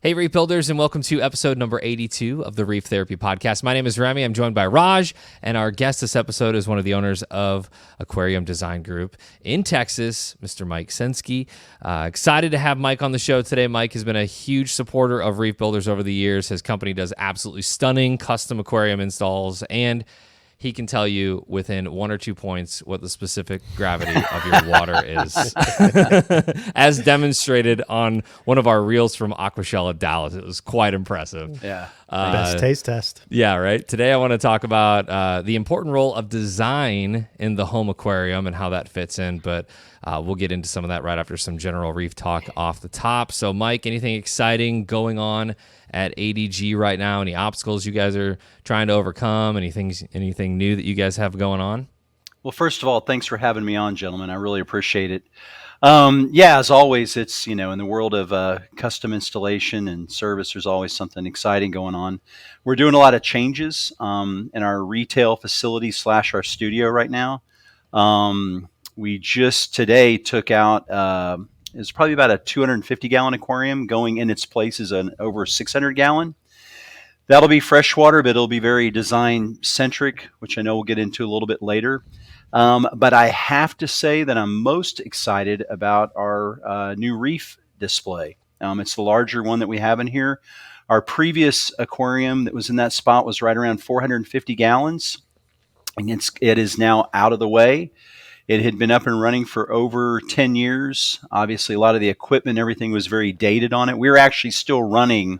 Hey, Reef Builders, and welcome to episode number 82 of the Reef Therapy Podcast. My name is Remy. I'm joined by Raj, and our guest this episode is one of the owners of Aquarium Design Group in Texas, Mr. Mike Senske. Excited to have Mike on the show today. Mike has been a huge supporter of Reef Builders over the years. His company does absolutely stunning custom aquarium installs, and he can tell you within 1 or 2 points what the specific gravity of your water is, as demonstrated on one of our reels from Aquashella Dallas. It was quite impressive. Yeah. Best taste test. Yeah, right. Today I want to talk about the important role of design in the home aquarium and how that fits in, but we'll get into some of that right after some general reef talk off the top. So, Mike, anything exciting going on at ADG right now? Any obstacles you guys are trying to overcome? Anything new that you guys have going on? Well, first of all, thanks for having me on, gentlemen. I really appreciate it. As always, it's, in the world of custom installation and service, there's always something exciting going on. We're doing a lot of changes in our retail facility / our studio right now. We just today took out, it's probably about a 250-gallon aquarium. Going in its place is an over 600-gallon. That'll be freshwater, but it'll be very design-centric, which I know we'll get into a little bit later. But I have to say that I'm most excited about our new reef display. It's the larger one that we have in here. Our previous aquarium that was in that spot was right around 450 gallons, and it is now out of the way. It had been up and running for over 10 years. Obviously, a lot of the equipment and everything was very dated on it. We were actually still running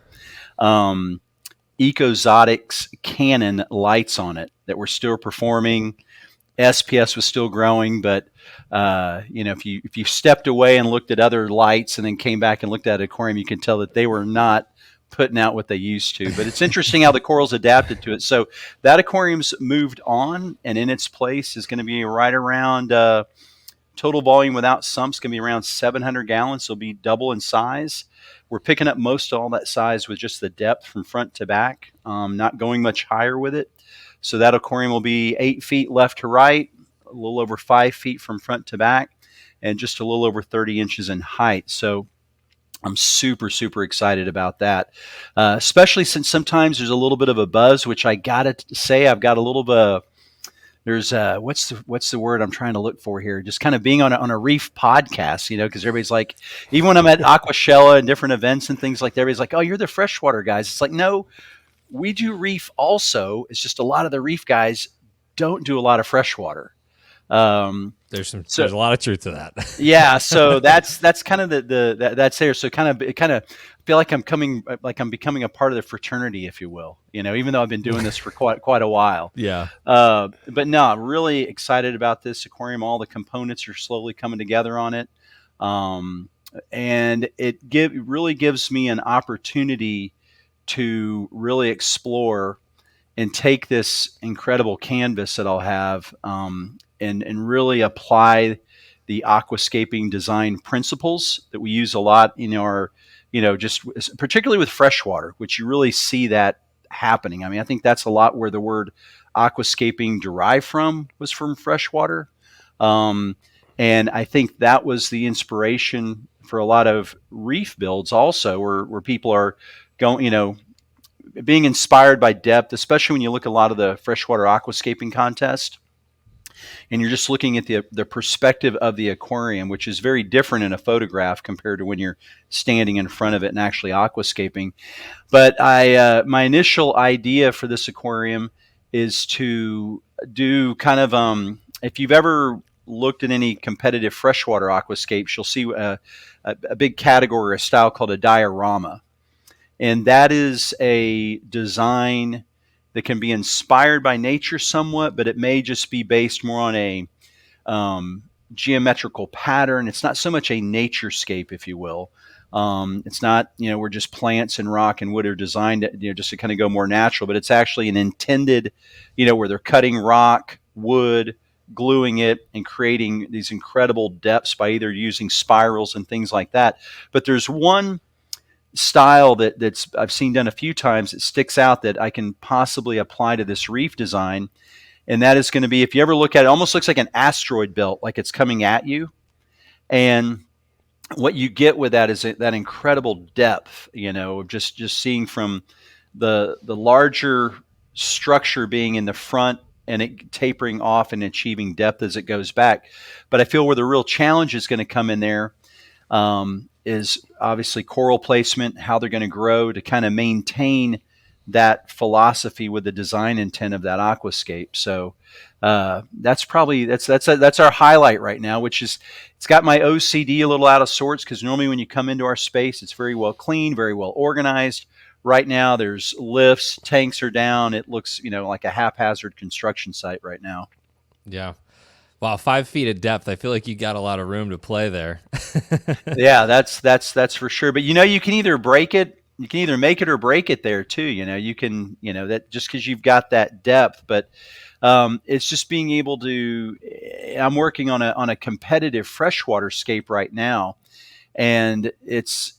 Ecozotics Canon lights on it that were still performing. SPS was still growing, but if you stepped away and looked at other lights and then came back and looked at an aquarium, you can tell that they were not putting out what they used to. But it's interesting how the corals adapted to it. So that aquarium's moved on, and in its place is going to be right around total volume without sumps going to be around 700 gallons. So it'll be double in size. We're picking up most of all that size with just the depth from front to back, not going much higher with it. So that aquarium will be 8 feet left to right, a little over 5 feet from front to back, and just a little over 30 inches in height. So I'm super, super excited about that, especially since sometimes there's a little bit of a buzz, which I got to say I've got a little bit of, there's what's the word I'm trying to look for here? Just kind of being on a reef podcast, because everybody's like, even when I'm at Aquashella and different events and things like that, everybody's like, oh, you're the freshwater guys. It's like, no, we do reef also. It's just a lot of the reef guys don't do a lot of freshwater. There's a lot of truth to that. Yeah, so that's kind of that's there. So kind of feel like I'm becoming a part of the fraternity, if you will. Even though I've been doing this for quite a while. Yeah. But no, I'm really excited about this aquarium. All the components are slowly coming together on it, and it really gives me an opportunity to really explore and take this incredible canvas that I'll have and really apply the aquascaping design principles that we use a lot in our, just particularly with freshwater, which you really see that happening. I mean, I think that's a lot where the word aquascaping derived from, was from freshwater. And I think that was the inspiration for a lot of reef builds also, where people are going, being inspired by depth, especially when you look at a lot of the freshwater aquascaping contest, and you're just looking at the perspective of the aquarium, which is very different in a photograph compared to when you're standing in front of it and actually aquascaping. But my initial idea for this aquarium is to do kind of, if you've ever looked at any competitive freshwater aquascapes, you'll see a big category, a style called a diorama. And that is a design that can be inspired by nature somewhat, but it may just be based more on a geometrical pattern. It's not so much a naturescape, if you will. It's not, where just plants and rock and wood are designed, just to kind of go more natural, but it's actually an intended, where they're cutting rock, wood, gluing it, and creating these incredible depths by either using spirals and things like that. But there's one style that's I've seen done a few times that sticks out that I can possibly apply to this reef design, and that is going to be, if you ever look at it, it almost looks like an asteroid belt, like it's coming at you, and what you get with that is that incredible depth, of just seeing from the larger structure being in the front and it tapering off and achieving depth as it goes back. But I feel where the real challenge is going to come in there is obviously coral placement, how they're going to grow to kind of maintain that philosophy with the design intent of that aquascape. So that's probably that's our highlight right now, which is it's got my OCD a little out of sorts because normally when you come into our space, it's very well clean, very well organized. Right now, there's lifts, tanks are down. It looks, like a haphazard construction site right now. Yeah. Wow, 5 feet of depth. I feel like you got a lot of room to play there. Yeah, that's for sure. But you can either break it, you can either make it or break it there too. You can, that just because you've got that depth, but it's just being able to. I'm working on a competitive freshwater scape right now, and it's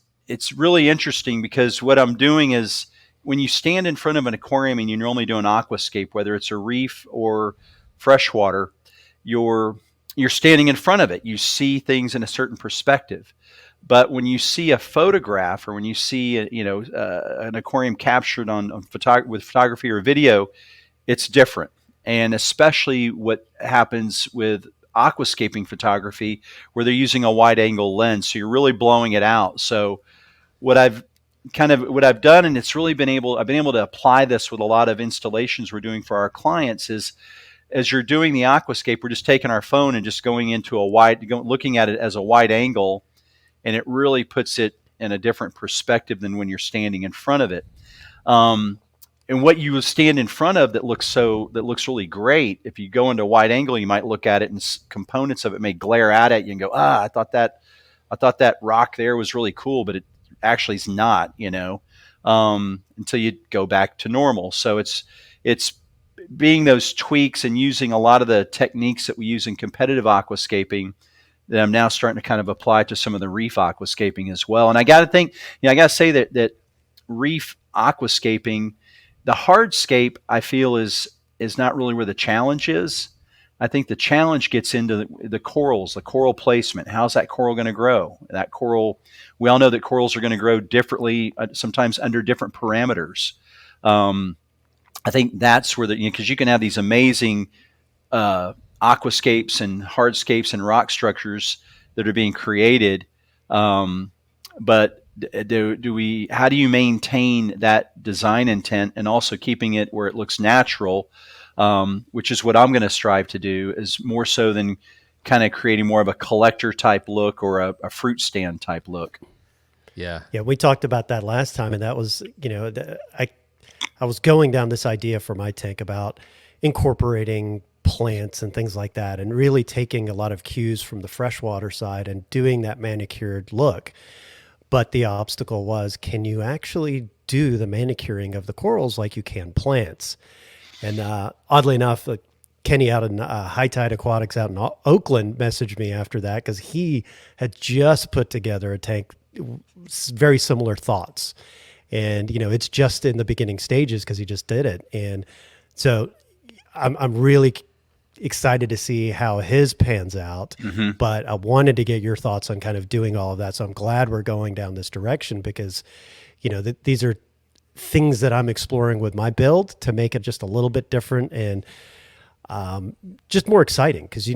really interesting because what I'm doing is when you stand in front of an aquarium and you normally do an aquascape, whether it's a reef or freshwater, you're standing in front of it. You see things in a certain perspective. But when you see a photograph or when you see an aquarium captured with photography or video, it's different. And especially what happens with aquascaping photography, where they're using a wide angle lens, so you're really blowing it out. So what I've done, and I've been able to apply this with a lot of installations we're doing for our clients, is as you're doing the aquascape, we're just taking our phone and just going into looking at it as a wide angle, and it really puts it in a different perspective than when you're standing in front of it. And what you stand in front of that looks really great. If you go into wide angle, you might look at it and components of it may glare out at you and go, I thought that rock there was really cool, but it actually is not, until you go back to normal. So it's being those tweaks and using a lot of the techniques that we use in competitive aquascaping that I'm now starting to kind of apply to some of the reef aquascaping as well. And I got to say that reef aquascaping, the hardscape, I feel is not really where the challenge is. I think the challenge gets into the corals, the coral placement. How's that coral going to grow? That coral, we all know that corals are going to grow differently, sometimes under different parameters. I think that's where because you can have these amazing aquascapes and hardscapes and rock structures that are being created, but how do you maintain that design intent and also keeping it where it looks natural, which is what I'm going to strive to do, is more so than kind of creating more of a collector type look or a fruit stand type look. Yeah. Yeah. We talked about that last time, and that was, I was going down this idea for my tank about incorporating plants and things like that, and really taking a lot of cues from the freshwater side and doing that manicured look. But the obstacle was, can you actually do the manicuring of the corals like you can plants? And oddly enough, Kenny out in High Tide Aquatics out in Oakland messaged me after that because he had just put together a tank, very similar thoughts. And, it's just in the beginning stages because he just did it. And so I'm really excited to see how his pans out, but I wanted to get your thoughts on kind of doing all of that. So I'm glad we're going down this direction because, these are things that I'm exploring with my build to make it just a little bit different and just more exciting. Cause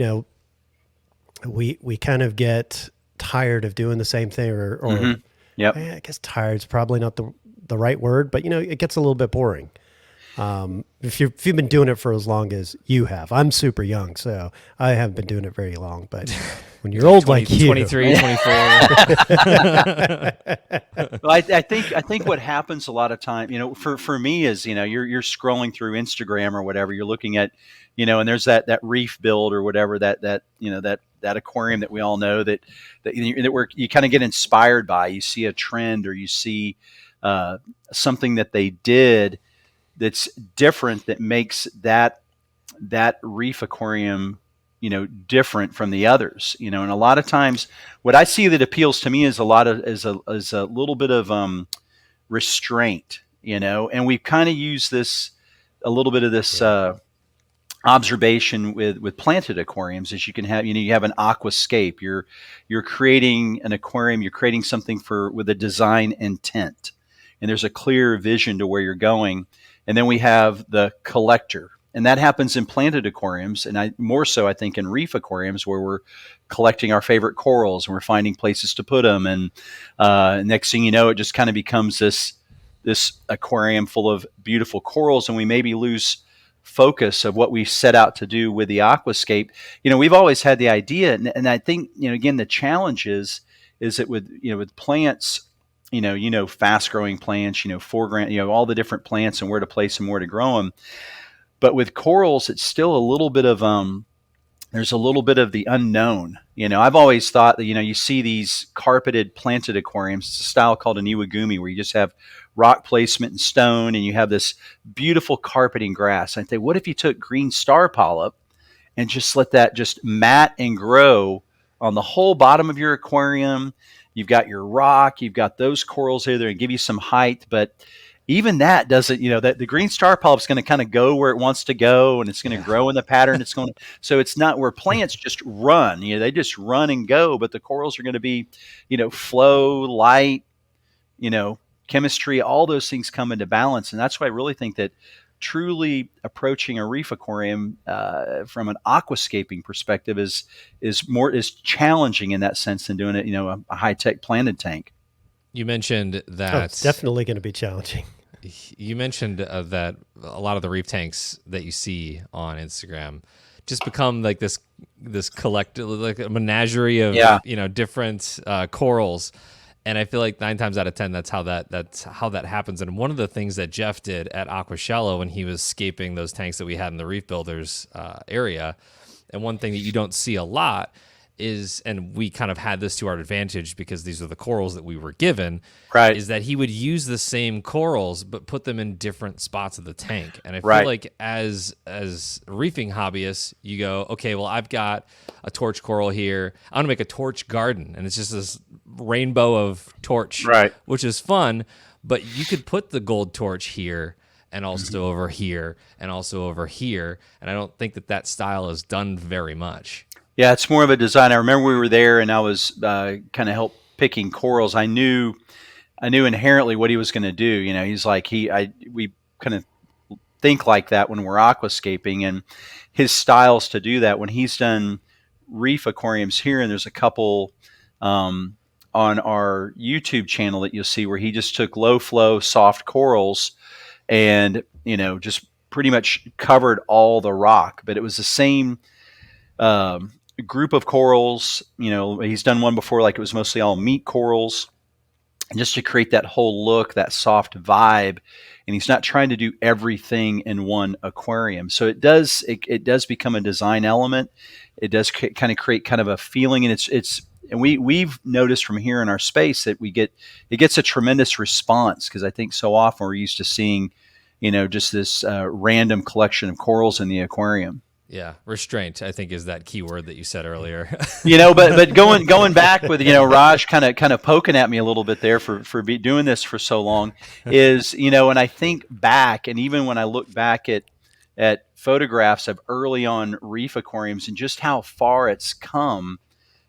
we kind of get tired of doing the same thing or Yep. I guess tired is probably not the right word, but it gets a little bit boring. If you've been doing it for as long as you have, I'm super young, so I haven't been doing it very long, but when you're old 20, like you, 23, 24. Well, I think what happens a lot of time, for me is, you're scrolling through Instagram or whatever, you're looking at, and there's that reef build or whatever, that aquarium that we all know that you kind of get inspired by. You see a trend or you see something that they did that's different, that makes that reef aquarium, different from the others, and a lot of times what I see that appeals to me is a little bit of restraint, and we've kind of used a little bit of this observation with planted aquariums is you can have, you have an aquascape. You're creating an aquarium. You're creating something with a design intent, and there's a clear vision to where you're going. And then we have the collector, and that happens in planted aquariums, and more so I think in reef aquariums, where we're collecting our favorite corals and we're finding places to put them. And next thing you know, it just kind of becomes this aquarium full of beautiful corals, and we maybe lose focus of what we set out to do with the aquascape. We've always had the idea, and I think, again, the challenge is that with plants, fast growing plants, foreground, all the different plants and where to place them, where to grow them. But with corals, it's still a little bit of there's a little bit of the unknown. I've always thought that, you see these carpeted planted aquariums. It's a style called an iwagumi, where you just have rock placement and stone, and you have this beautiful carpeting grass. And I think, what if you took green star polyp and just let that just mat and grow on the whole bottom of your aquarium? You've got your rock, you've got those corals there and give you some height, but even that doesn't, that the green star polyp is going to kind of go where it wants to go, and it's going to grow in the pattern it's going to. So it's not where plants just run, they just run and go, but the corals are going to be, flow, light, chemistry, all those things come into balance. And that's why I really think that truly approaching a reef aquarium from an aquascaping perspective is challenging in that sense than doing it, a high-tech planted tank. You mentioned that it's definitely going to be challenging. You mentioned that a lot of the reef tanks that you see on Instagram just become like this collective, like a menagerie of different corals. And I feel like 9 times out of 10, that's how that happens. And one of the things that Jeff did at Aquashello when he was scaping those tanks that we had in the Reef Builders area, and one thing that you don't see a lot is, and we kind of had this to our advantage because these are the corals that we were given, right, is that he would use the same corals but put them in different spots of the tank. And I feel right, like as reefing hobbyists, you go, okay, well, I've got a torch coral here. I want to make a torch garden, and it's just this rainbow of torch, right, which is fun, but you could put the gold torch here and also over here and also over here, and I don't think that style is done very much. Yeah, it's more of a design. I remember we were there, and I was kind of help picking corals. I knew inherently what he was going to do. He's like we kind of think like that when we're aquascaping, and his styles to do that. When he's done reef aquariums here, and there's a couple on our YouTube channel that you'll see where he just took low flow, soft corals, and just pretty much covered all the rock. But it was the same group of corals. He's done one before, like it was mostly all meat corals, and just to create that whole look, that soft vibe. And he's not trying to do everything in one aquarium, so it does become a design element. It does kind of create kind of a feeling, and and we've noticed from here in our space that it gets a tremendous response, because I think so often we're used to seeing just this random collection of corals in the aquarium. Yeah, restraint, I think, is that key word that you said earlier. But going back with Raj kind of poking at me a little bit there for doing this for so long is and I think back, and even when I look back at photographs of early on reef aquariums and just how far it's come,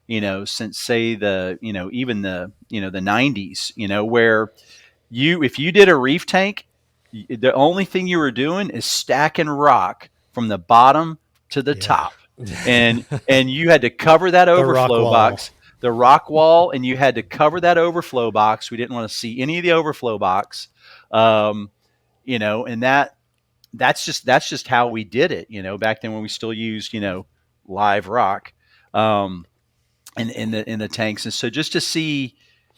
since say even the 90s, where if you did a reef tank, the only thing you were doing is stacking rock from the bottom to the top, and you had to cover that overflow box, the rock wall, and you had to cover that overflow box. We didn't want to see any of the overflow box, and that's just how we did it, back then when we still used live rock in the tanks. And so just to see,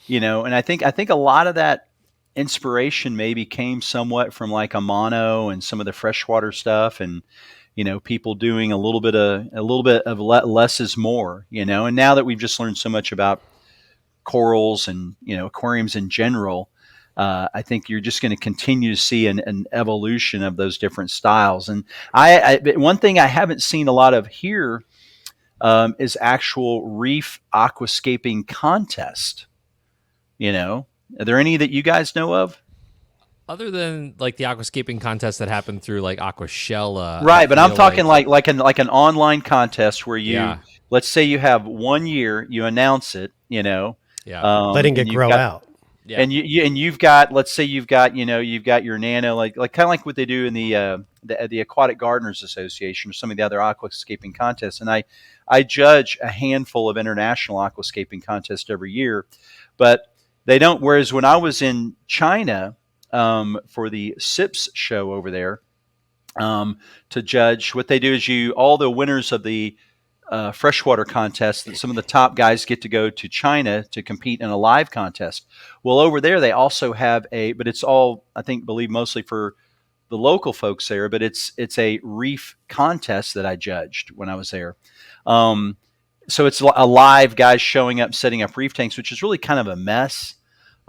and I think a lot of that inspiration maybe came somewhat from like Amano and some of the freshwater stuff, and people doing a little bit of less is more, and now that we've just learned so much about corals and aquariums in general, I think you're just going to continue to see an evolution of those different styles. And one thing I haven't seen a lot of here is actual reef aquascaping contest. Are there any that you guys know of? Other than like the aquascaping contest that happened through like Aquashella, I Right, but I'm feel talking like an online contest where yeah, let's say you have 1 year, you announce it, yeah, Letting and it you've grow got out. yeah, and you've got, let's say you've got your nano, like kind of like what they do in the Aquatic Gardeners Association or some of the other aquascaping contests. And I judge a handful of international aquascaping contests every year, but they don't. Whereas when I was in China for the SIPS show over there, to judge, what they do is all the winners of the freshwater contest, that some of the top guys get to go to China to compete in a live contest. Well, over there they also have but it's all, I think, believe mostly for the local folks there, but it's a reef contest that I judged when I was there. Um, so it's a live guys showing up, setting up reef tanks, which is really kind of a mess.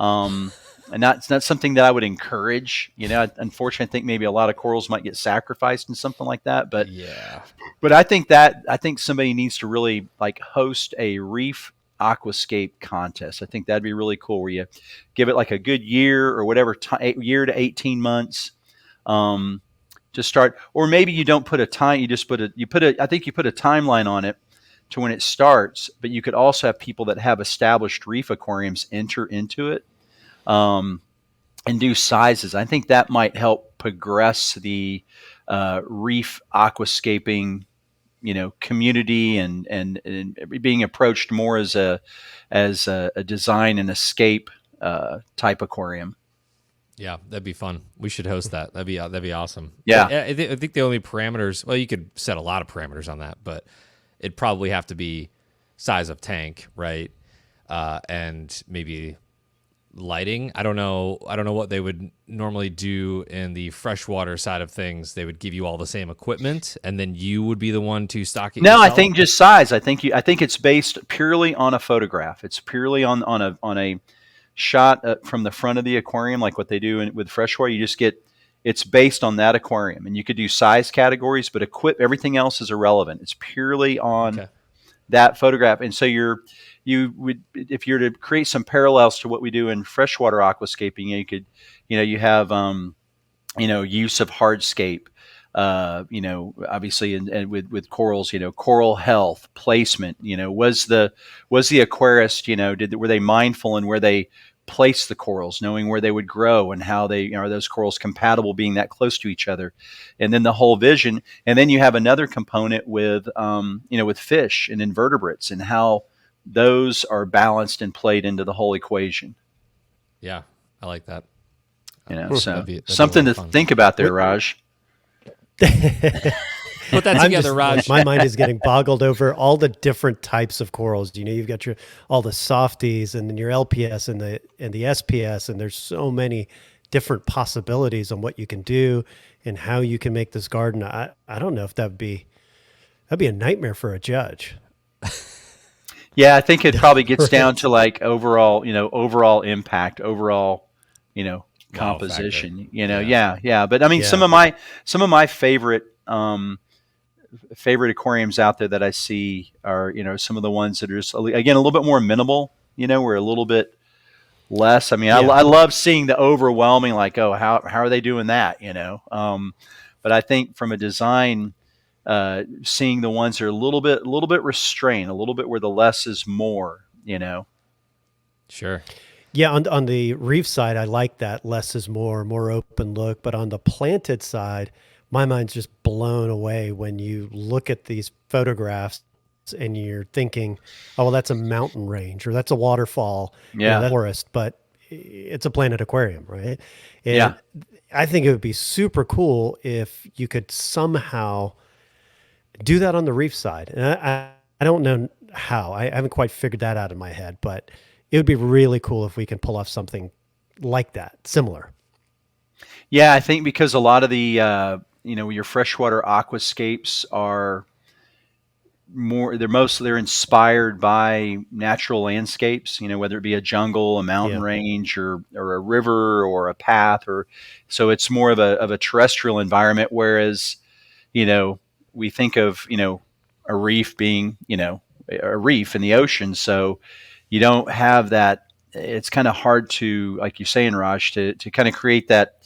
Um, and it's not something that I would encourage. Unfortunately, I think maybe a lot of corals might get sacrificed in something like that. But yeah. I think somebody needs to really like host a reef aquascape contest. I think that'd be really cool, where you give it like a good year or whatever, year to 18 months to start. Or maybe you don't put a time, I think you put a timeline on it to when it starts, but you could also have people that have established reef aquariums enter into it and do sizes. I think that might help progress the reef aquascaping, community, and being approached more as a design and escape type aquarium. Yeah, that'd be fun. We should host that. That'd be awesome. Yeah. I think the only parameters. Well, you could set a lot of parameters on that, but it'd probably have to be size of tank, right? And maybe lighting. I don't know what they would normally do in the freshwater side of things. They would give you all the same equipment, and then you would be the one to stock it. No, yourself? I think just size. I think it's based purely on a photograph. It's purely on a shot from the front of the aquarium, like what they do with freshwater. You just get, it's based on that aquarium, and you could do size categories, but everything else is irrelevant. It's purely on that photograph. And so you would, if you're to create some parallels to what we do in freshwater aquascaping, you could, you have, use of hardscape, obviously, and with corals, coral health, placement, was the aquarist, were they mindful in where they place the corals, knowing where they would grow and how are those corals compatible being that close to each other, and then the whole vision. And then you have another component with, with fish and invertebrates and how those are balanced and played into the whole equation. Yeah, I like that. So that'd be something really to fun. think about there, Raj. Put that together, Raj. My mind is getting boggled over all the different types of corals. You've got all the softies, and then your LPS and the SPS, and there's so many different possibilities on what you can do and how you can make this garden. I don't know if that'd be a nightmare for a judge. Yeah, I think it probably gets down to like overall impact, composition. Yeah. But I mean, some of my favorite aquariums out there that I see are, some of the ones that are just, again, a little bit more minimal. We're a little bit less. I mean, I love seeing the overwhelming, like, oh, how are they doing that? But I think from a design, seeing the ones that are a little bit restrained, a little bit where the less is more. Sure. Yeah, on the reef side, I like that less is more open look. But on the planted side, my mind's just blown away when you look at these photographs and you're thinking, oh, well, that's a mountain range or that's a waterfall, that's a forest, but it's a planted aquarium, right? And I think it would be super cool if you could somehow do that on the reef side. And I don't know how. I haven't quite figured that out in my head, but it would be really cool if we can pull off something like that, similar. Yeah, I think because a lot of the your freshwater aquascapes are they're inspired by natural landscapes, whether it be a jungle, a mountain range, or a river or a path, so it's more of a terrestrial environment. Whereas, we think of, a reef being, a reef in the ocean. So you don't have that. It's kind of hard to, like you're saying, Raj, to kind of create that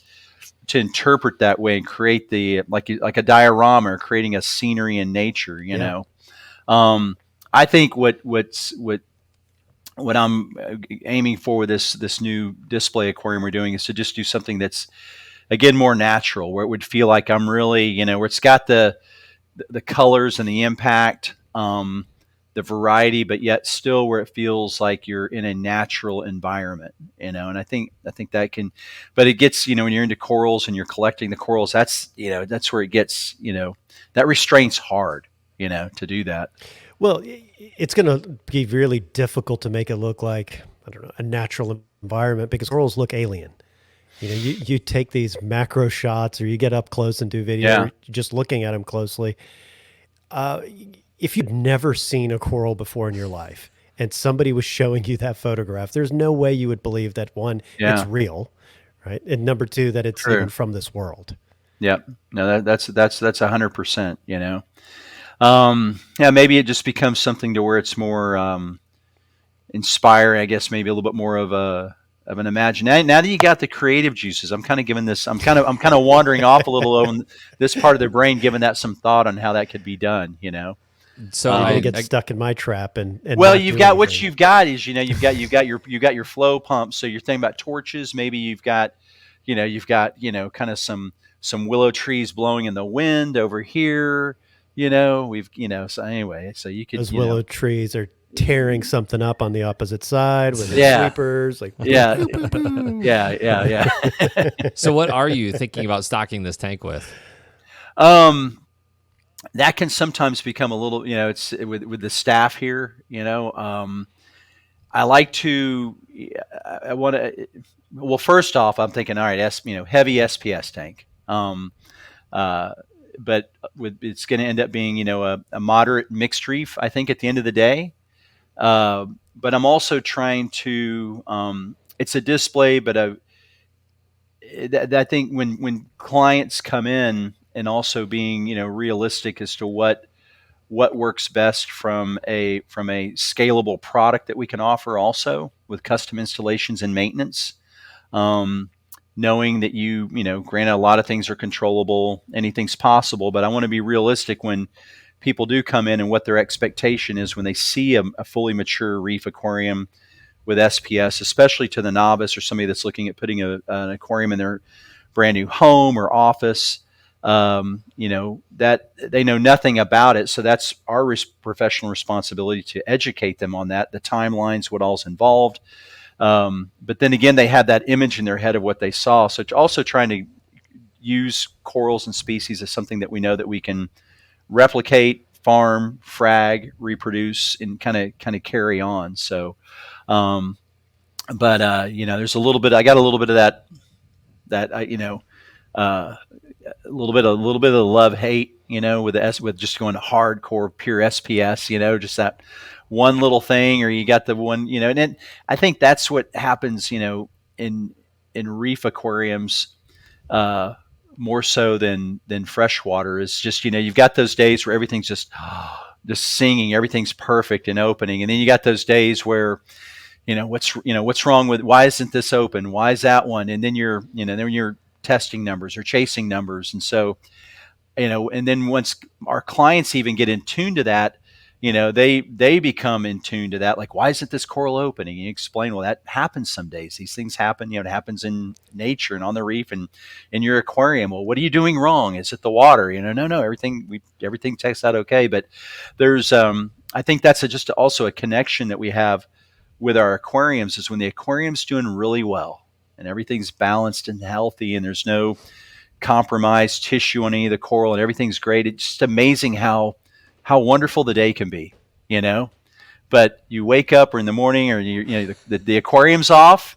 to interpret that way and create the like a diorama or creating a scenery in nature. You know, I think what I'm aiming for with this new display aquarium we're doing is to just do something that's again more natural, where it would feel like I'm really, you know, where it's got the colors and the impact, the variety, but yet still where it feels like you're in a natural environment, you know. And I think that can, but it gets, you know, when you're into corals and you're collecting the corals, that's, you know, that's where it gets, you know, that restraint's hard, you know, to do that. Well, it's going to be really difficult to make it look like, I don't know, a natural environment, because corals look alien. You know, you take these macro shots or you get up close and do video, just looking at them closely. If you'd never seen a coral before in your life and somebody was showing you that photograph, there's no way you would believe that, one, it's real, right? And number two, that it's even from this world. Yep. No, that's 100%, you know. Maybe it just becomes something to where it's more inspiring, I guess, maybe a little bit more of an imagination. Now that you got the creative juices, I'm kind of wandering off a little on this part of the brain, giving that some thought on how that could be done, you know. So I get stuck in my trap and well, you've got what you've got is, you know, you've got your flow pumps. So you're thinking about torches. Maybe you've got kind of some willow trees blowing in the wind over here. You know, so anyway, so you could, those willow trees are tearing something up on the opposite side with the sweepers, like yeah. So what are you thinking about stocking this tank with? That can sometimes become a little, you know, it's with the staff here, you know. I like to, I want to, well, first off, I'm thinking, all right, heavy SPS tank. But it's going to end up being, you know, a moderate mixed reef, I think, at the end of the day. But I'm also trying to, it's a display, but I think when clients come in, and also being, you know, realistic as to what works best from a scalable product that we can offer, also with custom installations and maintenance. Knowing that you know, granted, a lot of things are controllable, anything's possible, but I want to be realistic when people do come in and what their expectation is when they see a fully mature reef aquarium with SPS, especially to the novice or somebody that's looking at putting an aquarium in their brand new home or office. You know, that they know nothing about it. So that's our professional responsibility to educate them on that, the timelines, what all's involved. But then again, they have that image in their head of what they saw. So also trying to use corals and species as something that we know that we can replicate, farm, frag, reproduce, and kind of carry on. So, you know, there's a little bit, I got a little bit of that, you know, a little bit of the love-hate, you know, with just going to hardcore pure SPS, you know, just that one little thing, or you got the one, you know, and then I think that's what happens, you know, in reef aquariums, more so than freshwater, is just, you know, you've got those days where everything's just singing, everything's perfect and opening, and then you got those days where, you know, what's wrong with, why isn't this open, why is that one, and then you're testing numbers or chasing numbers. And so, you know, and then once our clients even get in tune to that, you know, they become in tune to that. Like, why isn't this coral opening? And you explain, well, that happens some days. These things happen, you know, it happens in nature and on the reef and in your aquarium. Well, what are you doing wrong? Is it the water? You know, no, everything checks out okay. But there's, I think that's just also a connection that we have with our aquariums, is when the aquarium's doing really well and everything's balanced and healthy and there's no compromised tissue on any of the coral and everything's great. It's just amazing how wonderful the day can be, you know. But you wake up or in the morning, or you know, the aquarium's off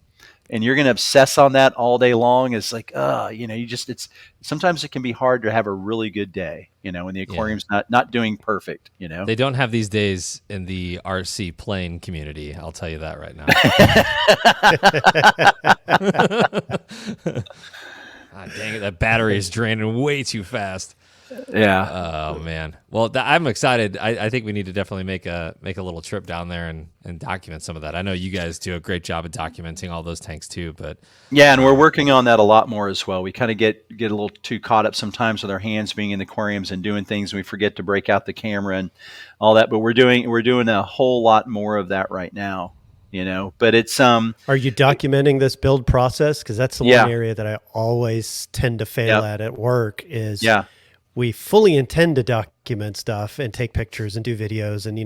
and you're going to obsess on that all day long. It's like, you know, sometimes it can be hard to have a really good day, you know, when the aquarium's not doing perfect, you know. They don't have these days in the RC plane community. I'll tell you that right now. Dang it, that battery is draining way too fast. Yeah. Oh man. Well, I'm excited. I think we need to definitely make a little trip down there and document some of that. I know you guys do a great job of documenting all those tanks too, but Yeah, and we're working on that a lot more as well. We kind of get a little too caught up sometimes with our hands being in the aquariums and doing things, and we forget to break out the camera and all that. But we're doing a whole lot more of that right now, But it's Are you documenting this build process? Because that's the one yeah, area that I always tend to fail at work is yeah, we fully intend to document stuff and take pictures and do videos and,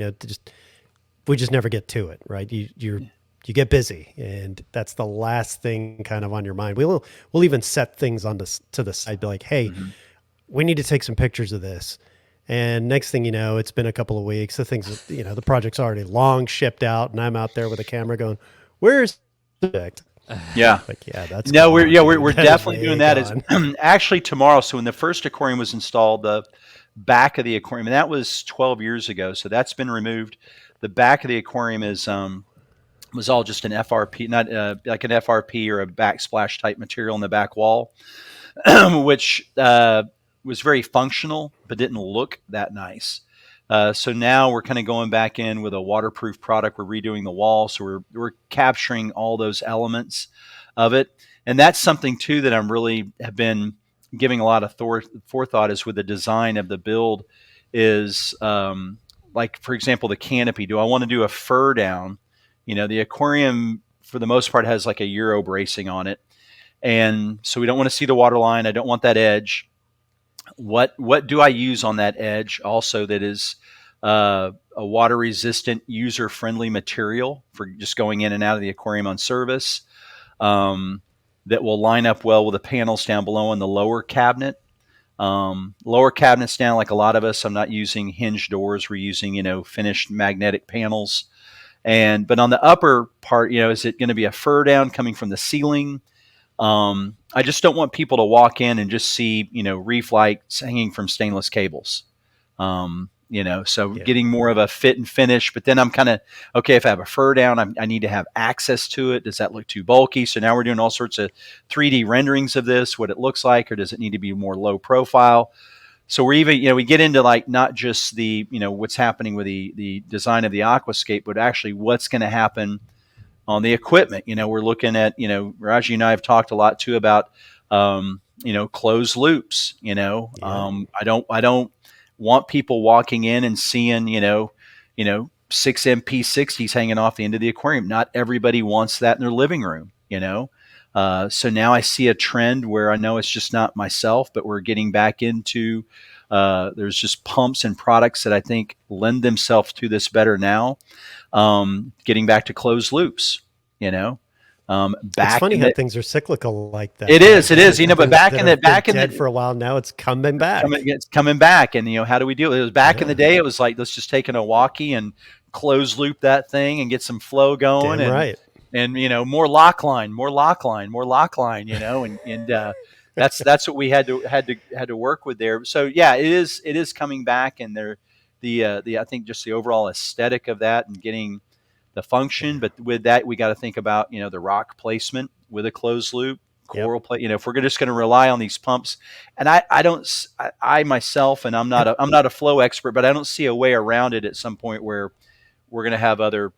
we just never get to it, right? You get busy, and that's the last thing kind of on your mind. We'll even set things to the side, be like, hey, we need to take some pictures of this. And next thing you know, it's been a couple of weeks. The project's already long shipped out, and I'm out there with a camera going, "Where's the project?" yeah. Like, yeah, that's No, gone, we're That is definitely way doing that. Is gone. actually tomorrow. So when the first aquarium was installed, the back of the aquarium, and that was 12 years ago. So that's been removed. The back of the aquarium was all just an FRP, not like an FRP or a backsplash type material in the back wall, which was very functional but didn't look that nice. So now we're kind of going back in with a waterproof product. We're redoing the wall, so we're capturing all those elements of it, and that's something too that I'm really have been giving a lot of forethought is with the design of the build is like, for example, the canopy. Do I want to do a fur down? The aquarium for the most part has like a Euro bracing on it, and so we don't want to see the water line. I don't want that edge. What do I use on that edge also that is a water resistant, user friendly material for just going in and out of the aquarium on service, that will line up well with the panels down below in the lower cabinet. Lower cabinets down, like a lot of us, I'm not using hinge doors. We're using finished magnetic panels. But on the upper part, is it going to be a fur down coming from the ceiling? I just don't want people to walk in and just see, reef lights hanging from stainless cables. So Yeah. getting more of a fit and finish, but then I'm kind of, okay, if I have a fur down, I need to have access to it. Does that look too bulky? So now we're doing all sorts of 3D renderings of this, what it looks like, or does it need to be more low profile? So we're even, we get into like not just the, what's happening with the design of the aquascape, but actually what's going to happen on the equipment. We're looking at, Raji and I have talked a lot too about, closed loops. I don't want people walking in and seeing, 6 MP60s hanging off the end of the aquarium. Not everybody wants that in their living room, So now I see a trend where I know it's just not myself, but we're getting back into, there's just pumps and products that I think lend themselves to this better now. Getting back to closed loops, It's funny how things are cyclical like that. It is, but back in dead for a while now, it's coming back. It's coming back, and how do we do it? It was back in the day. It was like, let's just take an Milwaukee and close loop that thing and get some flow going. Damn right. And more lock line, and that's what we had to work with there. So yeah, it is coming back, and I think just the overall aesthetic of that and getting the function, but with that we got to think about the rock placement with a closed loop, coral plate. If we're just going to rely on these pumps, and I myself, and I'm not a flow expert, but I don't see a way around it at some point where we're going to have other,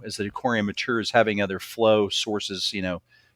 as the aquarium matures, having other flow sources,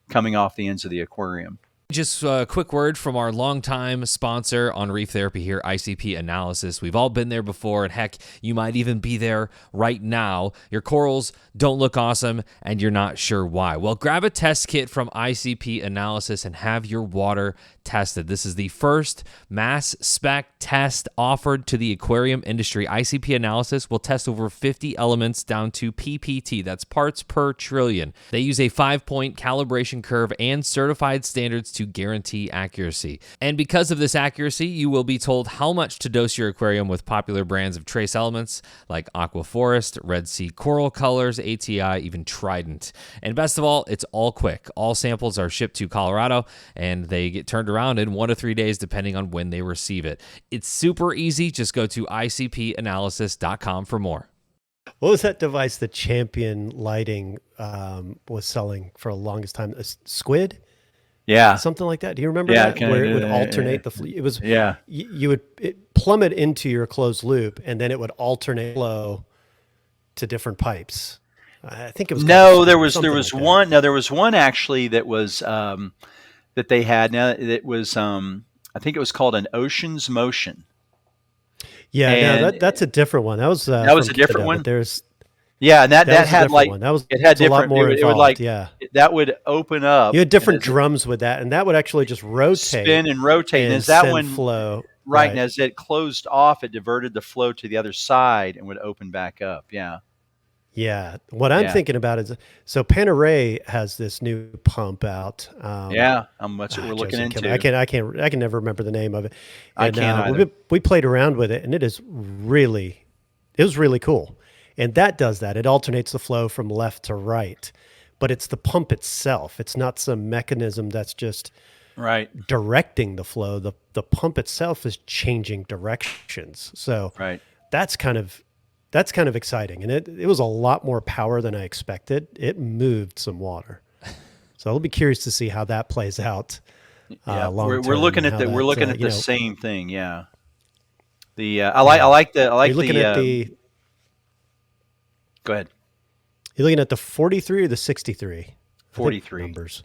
coming off the ends of the aquarium. Just a quick word from our longtime sponsor on Reef Therapy here, ICP Analysis. We've all been there before, and heck, you might even be there right now. Your corals don't look awesome, and you're not sure why. Well, grab a test kit from ICP Analysis and have your water tested. This is the first mass spec test offered to the aquarium industry. ICP Analysis will test over 50 elements down to PPT, that's parts per trillion. They use a 5-point calibration curve and certified standards to guarantee accuracy. And because of this accuracy, you will be told how much to dose your aquarium with popular brands of trace elements like Aqua Forest, Red Sea Coral Colors, ATI, even Trident. And best of all, it's all quick. All samples are shipped to Colorado, and they get turned around in 1 to 3 days depending on when they receive it. It's super easy. Just go to icpanalysis.com for more. What was that device that Champion Lighting was selling for the longest time? Squid? Yeah. something like that. Do you remember Yeah. that? Where it would alternate the flow. It was, Yeah. you would plummet into your closed loop, and then it would alternate flow to different pipes. I think it was called No, there Speed or was something like that. one. No, there was one actually that was that they had. Now it was I think it was called an Ocean's Motion, Yeah, no, and that's a different one. That was that was from a different Canada, but one. there's Yeah, and that that was a had different like one. That was it had a lot different. more It would involved. like Yeah, that would open up. you had and different as it drums with that, and that would actually just rotate spin and rotate, and and as that send one flow. right, and Right. as it closed off, it diverted the flow to the other side and would open back up. Yeah, Yeah. What I'm yeah, thinking about is so Panerai has this new pump out. yeah. That's what we're looking Josie, into. I can never remember the name of it. I And can't either. we played around with it, and it was really cool. And that does that. It alternates the flow from left to right, but it's the pump itself. It's not some mechanism that's just Right, directing the flow. The pump itself is changing directions. So right. that's kind of exciting, and it was a lot more power than I expected. It moved some water, so I'll be curious to see how that plays out. Yeah, Long we're term looking and at how the we're that looking at you the know. same thing. Yeah, I Yeah, like the are you looking at go ahead. you're looking at the 43 or the 63? I think 43. numbers.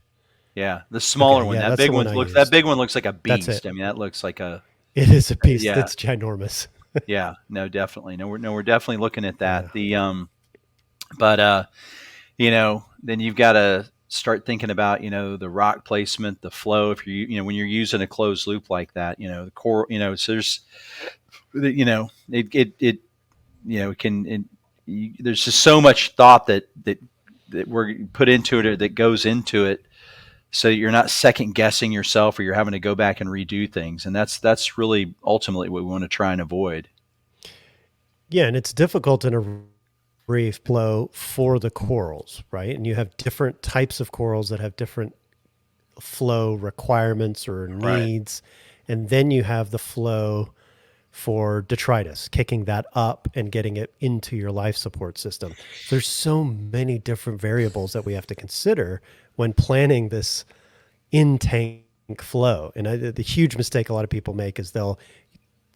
Yeah, the smaller Okay, one. yeah, That that's big the one one I looks. That used. big one looks like a That's beast. it. I mean, that looks like a It is a beast. yeah, It's ginormous. yeah. No, definitely. No, we're definitely looking at Yeah. that. But then you've got to start thinking about the rock placement, the flow. If when you're using a closed loop like that, the core, so there's, it can. There's just so much thought that we're put into it or that goes into it, so you're not second guessing yourself or you're having to go back and redo things, and that's really ultimately what we want to try and avoid. Yeah, and it's difficult in a reef flow for the corals, right? And you have different types of corals that have different flow requirements or Right. needs. And then you have the flow for detritus, kicking that up and getting it into your life support system. There's so many different variables that we have to consider when planning this in-tank flow. And the huge mistake a lot of people make is they'll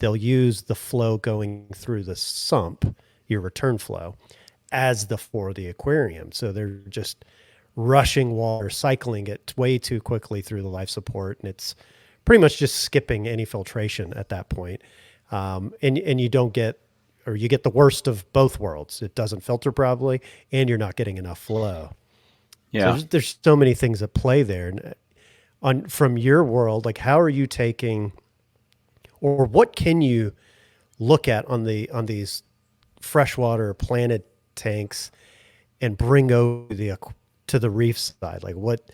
use the flow going through the sump, your return flow, as for the aquarium. So they're just rushing water, cycling it way too quickly through the life support, and it's pretty much just skipping any filtration at that point. And you don't get, or you get the worst of both worlds. It doesn't filter properly, and you're not getting enough flow. So Yeah. there's so many things at play there. And from your world, like how are you taking, or what can you look at on these freshwater planted tanks and bring over to the reef side? Like what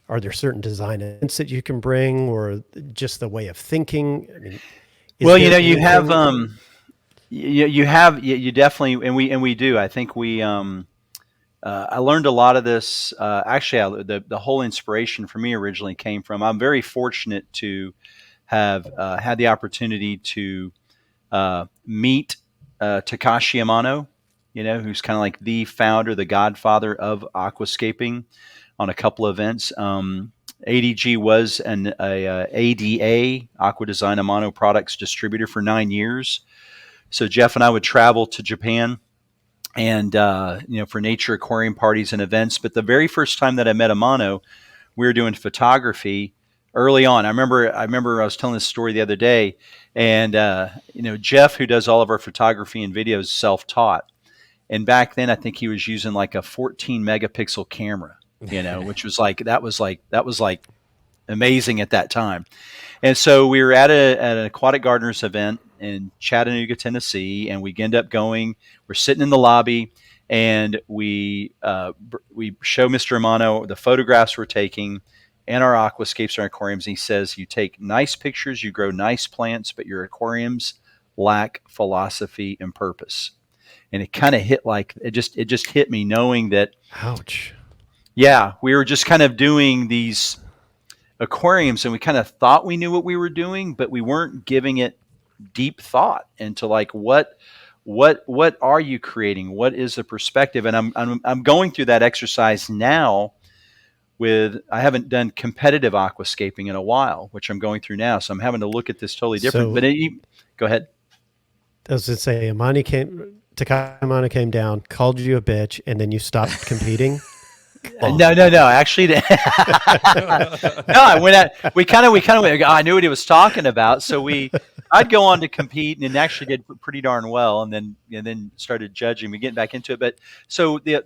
are there certain design elements that you can bring, or just the way of thinking? I mean, Well, there you have anything- you definitely, and we do. I think I learned a lot of this. Actually, the whole inspiration for me originally came from. I'm very fortunate to have had the opportunity to meet Takashi Amano, who's kind of like the founder, the godfather of aquascaping, on a couple of events. ADG was an ADA, Aqua Design Amano Products distributor, for 9 years. So Jeff and I would travel to Japan and for nature aquarium parties and events. But the very first time that I met Amano, we were doing photography early on. I remember I was telling this story the other day, and Jeff, who does all of our photography and videos, self-taught. And back then, I think he was using like a 14 megapixel camera, which was that was like amazing at that time. And so we were at an Aquatic Gardeners event in Chattanooga, Tennessee, and we end up going. We're sitting in the lobby, and we show Mr. Amano the photographs we're taking and our aquascapes and our aquariums. And he says, "You take nice pictures, you grow nice plants, but your aquariums lack philosophy and purpose." And it kind of it just hit me, knowing that, ouch. yeah, we were just kind of doing these aquariums, and we kind of thought we knew what we were doing, but we weren't giving it deep thought into like what are you creating? What is the perspective? And I'm going through that exercise now I haven't done competitive aquascaping in a while, which I'm going through now. So I'm having to look at this totally different. So- But go ahead. I was going to say, Takai Amano came down, called you a bitch, and then you stopped competing. No. Actually, no. I went at we kind of went. I knew what he was talking about, so I'd go on to compete, and actually did pretty darn well, and then started judging. We getting back into it, but so to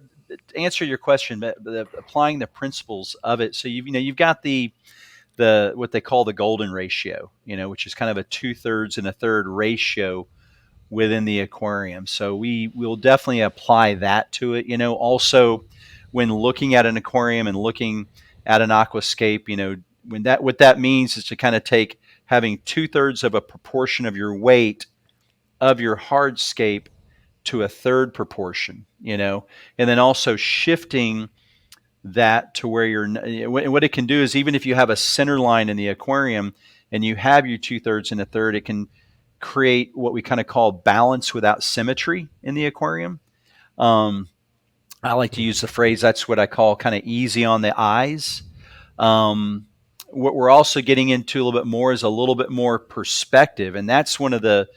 answer your question, applying the principles of it. So you've got the what they call the golden ratio, which is kind of a 2/3 and a third ratio within the aquarium. So we will definitely apply that to it. Also when looking at an aquarium and looking at an aquascape, what that means is to kind of take having 2/3 of a proportion of your weight of your hardscape to a third proportion, and then also shifting that to where what it can do is, even if you have a center line in the aquarium and you have your 2/3 and a third, it can create what we kind of call balance without symmetry in the aquarium. I like to use the phrase, that's what I call kind of easy on the eyes. What we're also getting into a little bit more is a little bit more perspective, and that's one of the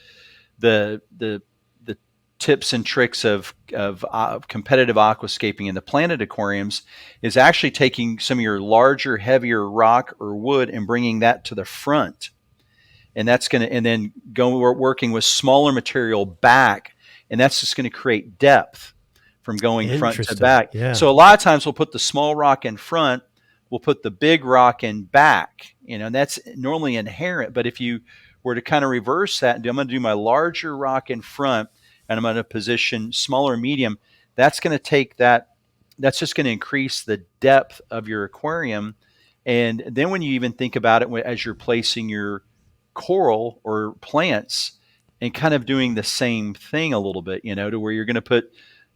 tips and tricks of competitive aquascaping in the planted aquariums, is actually taking some of your larger, heavier rock or wood and bringing that to the front. And that's going to, and then working with smaller material back, and that's just going to create depth from going front to back. Yeah. So a lot of times we'll put the small rock in front, we'll put the big rock in back, and that's normally inherent. But if you were to kind of reverse that, and I'm going to do my larger rock in front, and I'm going to position smaller medium, that's going to take that, that's just going to increase the depth of your aquarium. And then when you even think about it as you're placing your coral or plants, and kind of doing the same thing a little bit, to where you're going to put,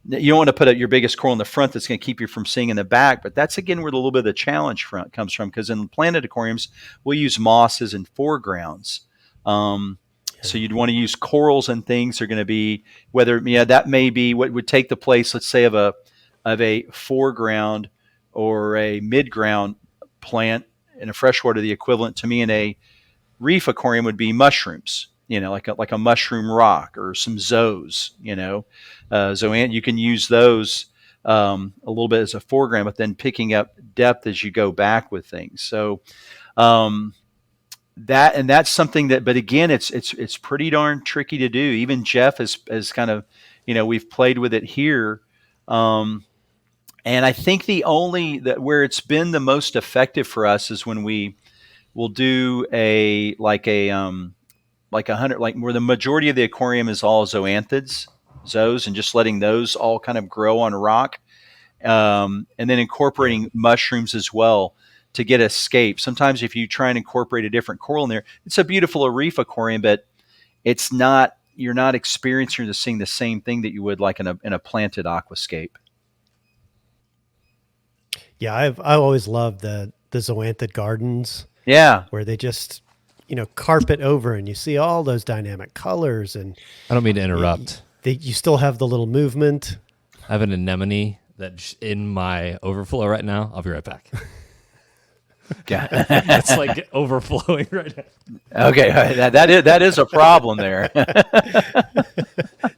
you don't want to put your biggest coral in the front that's going to keep you from seeing in the back. But that's, again, where a little bit of the challenge comes from, because in planted aquariums, we'll use mosses and foregrounds. So you'd want to use corals and things are going to be, that may be what would take the place, let's say, of a foreground or a mid-ground plant in a freshwater. The equivalent to me in a reef aquarium would be mushrooms, like a mushroom rock or some zoes, zoan. You can use those a little bit as a foreground, but then picking up depth as you go back with things. So that's something that, but again, it's pretty darn tricky to do. Even Jeff has kind of, we've played with it here. And I think where it's been the most effective for us is when we will do like a 100, like where the majority of the aquarium is all zoanthids, and just letting those all kind of grow on rock. And then incorporating mushrooms as well to get escape. Sometimes if you try and incorporate a different coral in there, it's a beautiful reef aquarium, but you're not experiencing or seeing the same thing that you would like in a planted aquascape. Yeah, I always loved the zoanthid gardens. Yeah, where they just carpet over, and you see all those dynamic colors. And I don't mean to interrupt. You still have the little movement. I have an anemone that's in my overflow right now. I'll be right back. It's like overflowing right now. Okay, that is a problem there.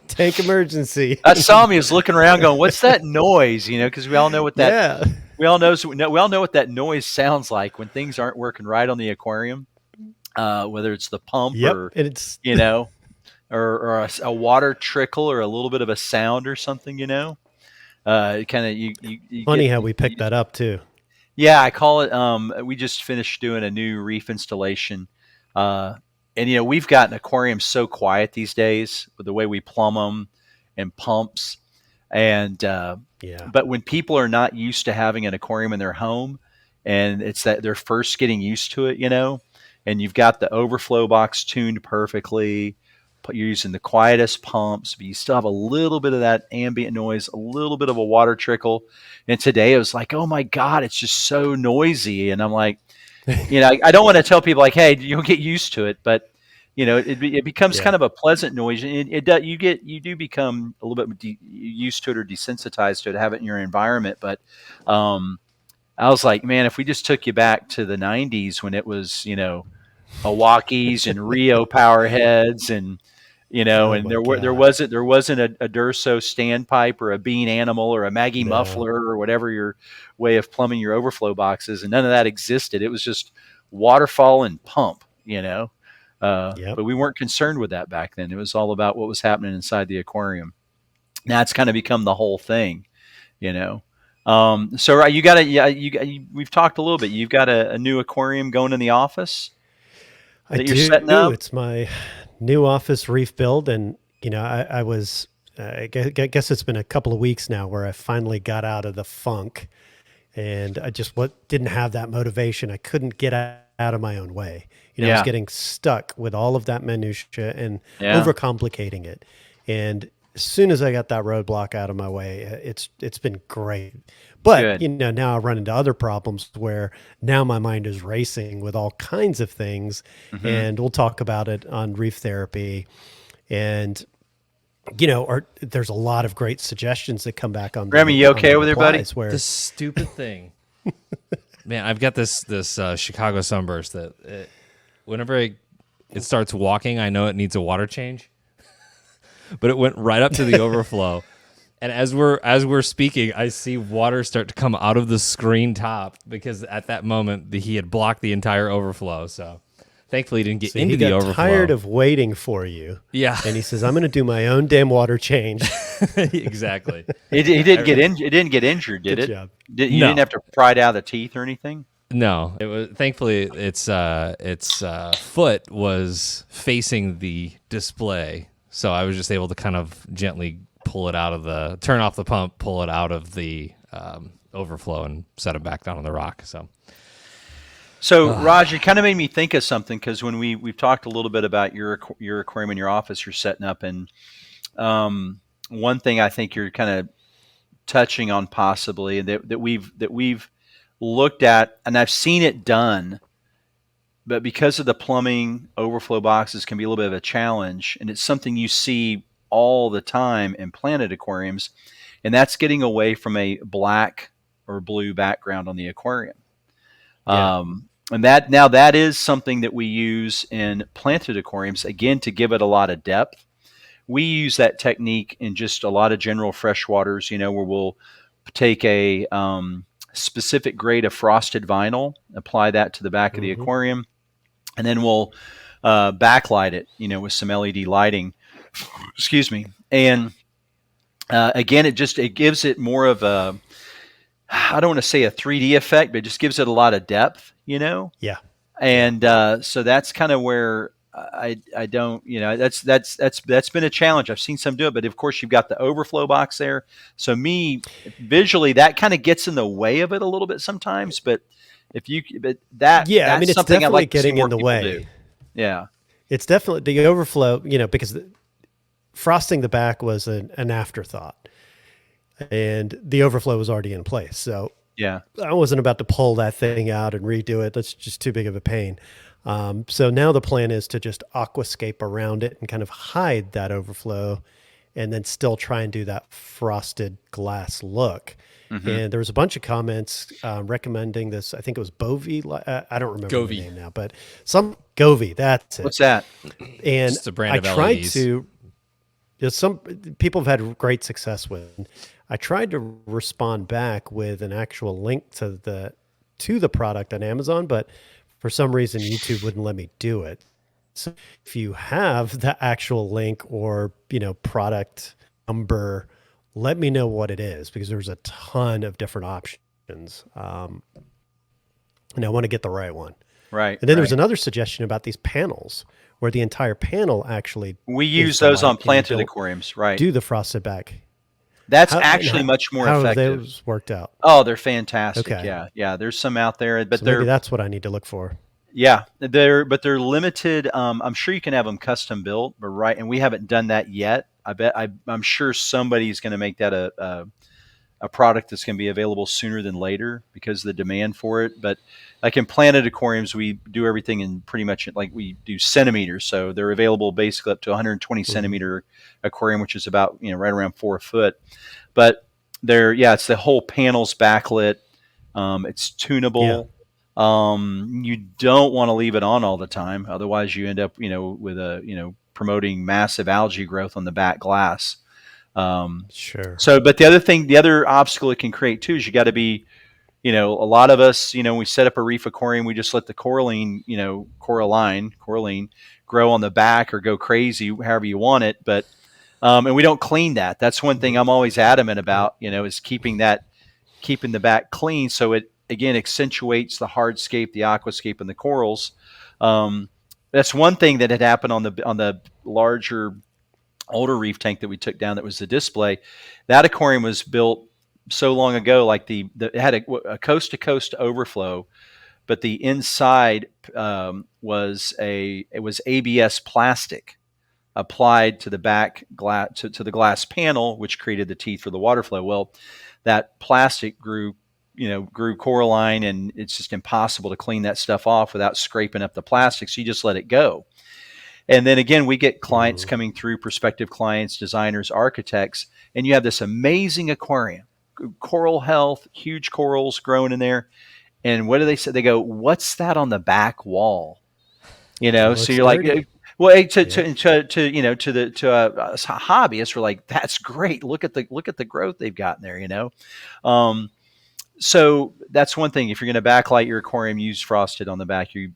Tank emergency. I saw him. He was looking around, going, "What's that noise?" Because we all know what that. Yeah. We all know what that noise sounds like when things aren't working right on the aquarium. Whether it's the pump or it's or a water trickle or a little bit of a sound or something. Kind of you funny how we picked that up too. Yeah, I call it. We just finished doing a new reef installation, and we've gotten aquariums so quiet these days with the way we plumb them and pumps, and But when people are not used to having an aquarium in their home, and it's that they're first getting used to it, and you've got the overflow box tuned perfectly, you're using the quietest pumps, but you still have a little bit of that ambient noise, a little bit of a water trickle. And today it was like, oh my God, it's just so noisy. And I'm like, I don't want to tell people like, hey, you'll get used to it, but it becomes kind of a pleasant noise. And you do become a little bit used to it or desensitized to it, have it in your environment. But I was like, man, if we just took you back to the 90s when it was, Milwaukee's and Rio power heads and, Oh and my there wasn't a Durso standpipe or a Bean Animal or a Maggie No. muffler or whatever your way of plumbing your overflow boxes. And none of that existed. It was just waterfall and pump, Yep. but we weren't concerned with that back then. It was all about what was happening inside the aquarium. Now it's kind of become the whole thing, you know. So right, you got a yeah, we've talked a little bit. You've got a new aquarium going in the office I that you're setting do. up. It's my new office reef build, and I was. I guess it's been a couple of weeks now where I finally got out of the funk, and I just didn't have that motivation. I couldn't get out of my own way. I was Yeah, getting stuck with all of that minutia and yeah, overcomplicating it. And as soon as I got that roadblock out of my way, it's been great. But good. now I run into other problems where now my mind is racing with all kinds of things, Hmm. and we'll talk about it on reef therapy. And there's a lot of great suggestions that come back on Remy, the you okay over there, buddy? replies where This stupid thing, man. I've got this Chicago sunburst that whenever it starts walking, I know it needs a water change. But it went right up to the overflow, and as we're speaking, I see water start to come out of the screen top because at that moment he had blocked the entire overflow. So thankfully, he didn't get so into he the got overflow. tired of waiting for you. Yeah, And he says, I'm going to do my own damn water change. exactly. He didn't get in. It didn't get injured, did Good it? job. You No. didn't have to pry it out of the teeth or anything. No, it was thankfully its foot was facing the display, so I was just able to kind of gently turn off the pump, pull it out of the overflow, and set it back down on the rock. So, Raj, it kind of made me think of something because when we've talked a little bit about your aquarium in your office you're setting up, and one thing I think you're kind of touching on possibly, and that we've looked at, and I've seen it done, but because of the plumbing, overflow boxes can be a little bit of a challenge, and it's something you see all the time in planted aquariums, and that's getting away from a black or blue background on the aquarium. Yeah. And that is something that we use in planted aquariums, again, to give it a lot of depth. We use that technique in just a lot of general freshwaters, where we'll take a specific grade of frosted vinyl, apply that to the back of the Hmm. aquarium, and then we'll backlight it, with some LED lighting. Excuse me. And again, it gives it more of a, I don't want to say a 3D effect, but it just gives it a lot of depth, Yeah. And so that's kind of where I don't, that's been a challenge. I've seen some do it, but of course you've got the overflow box there. So visually, that kind of gets in the way of it a little bit sometimes. But that's Yeah. I mean, it's something I'd definitely like to see getting more in the people way. do. Yeah, It's definitely the overflow, because frosting the back was an afterthought, and the overflow was already in place. So yeah, I wasn't about to pull that thing out and redo it. That's just too big of a pain. So now the plan is to just aquascape around it and kind of hide that overflow, and then still try and do that frosted glass look. hmm, And there was a bunch of comments recommending this. I think it was Bovie. I don't remember Govee. the name now, but some Govee. That's it. What's that? And Just a brand I of tried LEDs. to. Some people have had great success with it. I tried to respond back with an actual link to the product on Amazon, but for some reason YouTube wouldn't let me do it. So if you have the actual link or product number, let me know what it is, because there's a ton of different options, and I want to get the right one. Right. And then there's right. another suggestion about these panels, where the entire panel actually We is use the those light, on and you planted don't aquariums, right? do the frosted back. That's How, actually much more how have effective. those worked out? Oh, they're fantastic. Okay. Yeah, yeah. There's some out there, but So maybe they're that's what I need to look for. yeah, they're limited. I'm sure you can have them custom built, but right, and we haven't done that yet. I'm sure somebody's going to make that a product that's going to be available sooner than later because of the demand for it. But like in planted aquariums, we do everything in pretty much like we do centimeters. So they're available basically up to 120 Mhm. centimeter aquarium, which is about right around 4 foot. But it's the whole panel's backlit. It's tunable. You don't want to leave it on all the time. Otherwise you end up, with promoting massive algae growth on the back glass. Sure. But the other obstacle it can create too is you got to be, a lot of us, we set up a reef aquarium, we just let the coralline grow on the back or go crazy, however you want it. But, and we don't clean that. That's one thing I'm always adamant about, is keeping the back clean. So it, again, accentuates the hardscape, the aquascape, and the corals. That's one thing that had happened on the larger, older reef tank that we took down. That was the display. That aquarium was built so long ago, like it had a coast to coast overflow, but the inside was ABS plastic applied to the back glass to the glass panel, which created the teeth for the water flow. Well, that plastic grew coralline, and it's just impossible to clean that stuff off without scraping up the plastic. So you just let it go. And then again, we get clients coming through, prospective clients, designers, architects, and you have this amazing aquarium, coral health, huge corals growing in there. And what do they say? They go, "What's that on the back wall?" So you're dirty. Like, well, to a hobbyist, we're like, "That's great. Look at the growth they've got in there." So that's one thing. If you're going to backlight your aquarium, use frosted on the back. You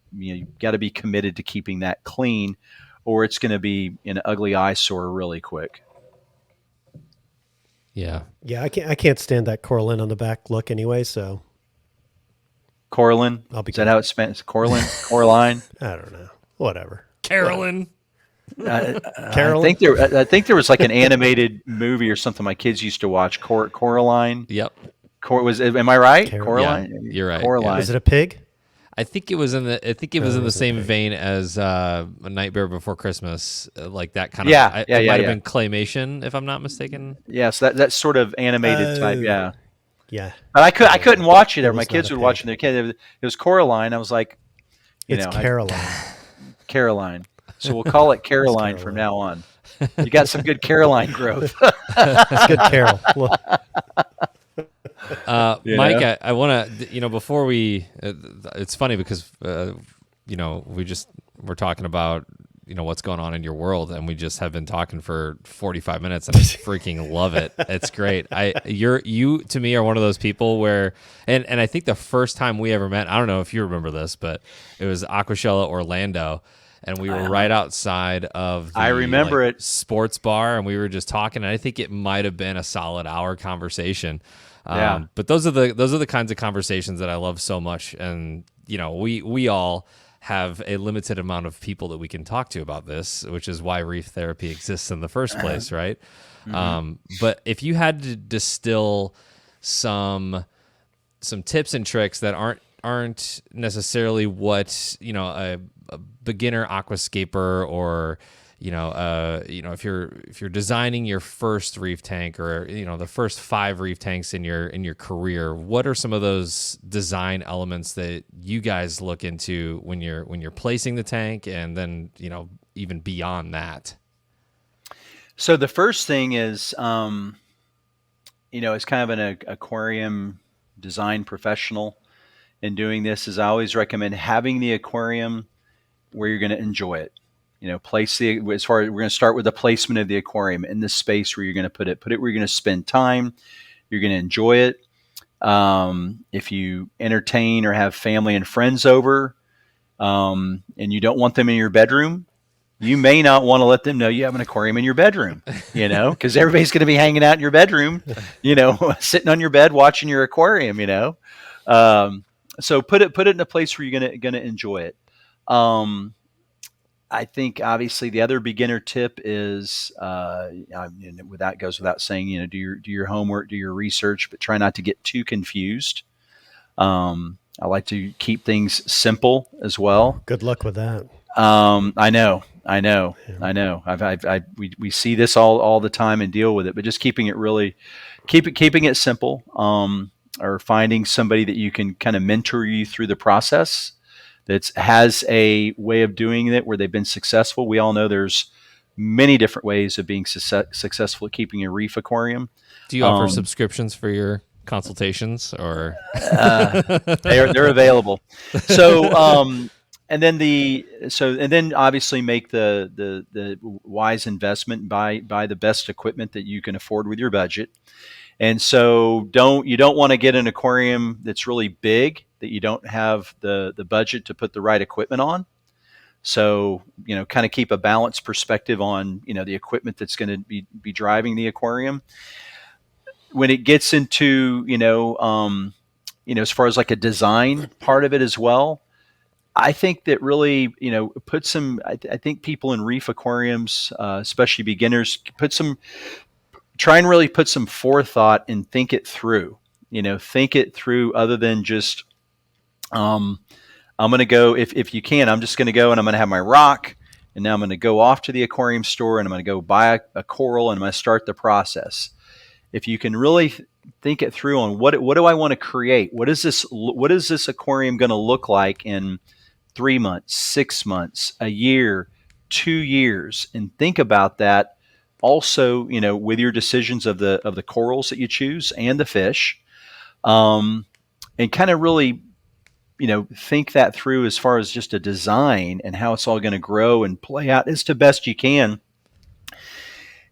got to be committed to keeping that clean, or it's going to be an ugly eyesore really quick. Yeah. Yeah, I can't stand that coralline on the back look anyway, so. Coralline? Is that how it's spelled? Coraline? I don't know. Whatever. Carolyn. Carolyn? I think there was like an animated movie or something my kids used to watch. Coraline? Yep. Am I right? Coraline? Yeah, you're right. Coraline. Yeah. Was it a pig? I think it was in the same vein as A Nightmare Before Christmas, like that kind of. It might have been claymation, if I'm not mistaken. Yes, that sort of animated type. Yeah. Yeah. But I couldn't watch it. My kids were watching their kid. It was Coraline. I was like, it's Caroline. Caroline. So we'll call it Caroline from now on. You got some good Caroline growth. That's good, Carol. Mike, I want to, before we, it's funny because, we're talking about, what's going on in your world, and we just have been talking for 45 minutes, and I freaking love it. It's great. You to me are one of those people where, and I think the first time we ever met, I don't know if you remember this, but it was Aquashella Orlando. And we were right outside of the sports bar, and we were just talking. And I think it might have been a solid hour conversation. But those are the kinds of conversations that I love so much. And we all have a limited amount of people that we can talk to about this, which is why reef therapy exists in the first place, right? Mm-hmm. But if you had to distill some tips and tricks that aren't necessarily what a beginner aquascaper or if you're designing your first reef tank or the first 5 reef tanks in your career, what are some of those design elements that you guys look into when you're placing the tank, and then even beyond that? So the first thing is as kind of an aquarium design professional in doing this, is I always recommend having the aquarium where you're going to enjoy it. We're going to start with the placement of the aquarium in the space where you're going to put it where you're going to spend time. You're going to enjoy it. If you entertain or have family and friends over, and you don't want them in your bedroom, you may not want to let them know you have an aquarium in your bedroom, because everybody's going to be hanging out in your bedroom, sitting on your bed, watching your aquarium, so put it in a place where you're going to enjoy it. I think obviously the other beginner tip is, that goes without saying, do your homework, do your research, but try not to get too confused. I like to keep things simple as well. Good luck with that. I know. We see this all the time and deal with it, but just keeping it simple. Or finding somebody that you can kind of mentor you through the process that has a way of doing it where they've been successful. We all know there's many different ways of being successful at keeping a reef aquarium. Do you offer subscriptions for your consultations, or they're available. So and then obviously make the wise investment, buy the best equipment that you can afford with your budget. And so you don't want to get an aquarium that's really big that you don't have the budget to put the right equipment on. So, kind of keep a balanced perspective on, the equipment that's going to be driving the aquarium. When it gets into, as far as like a design part of it as well, I think that really, I think people in reef aquariums, especially beginners, try and really put some forethought and think it through, think it through other than just, I'm going to go, if you can, I'm just going to go and I'm going to have my rock, and now I'm going to go off to the aquarium store and I'm going to go buy a coral and I'm going to start the process. If you can really think it through on what do I want to create? What is this aquarium going to look like in 3 months, 6 months, a year, 2 years? And think about that also, with your decisions of the corals that you choose and the fish, and kind of really, think that through as far as just a design and how it's all going to grow and play out as to best you can.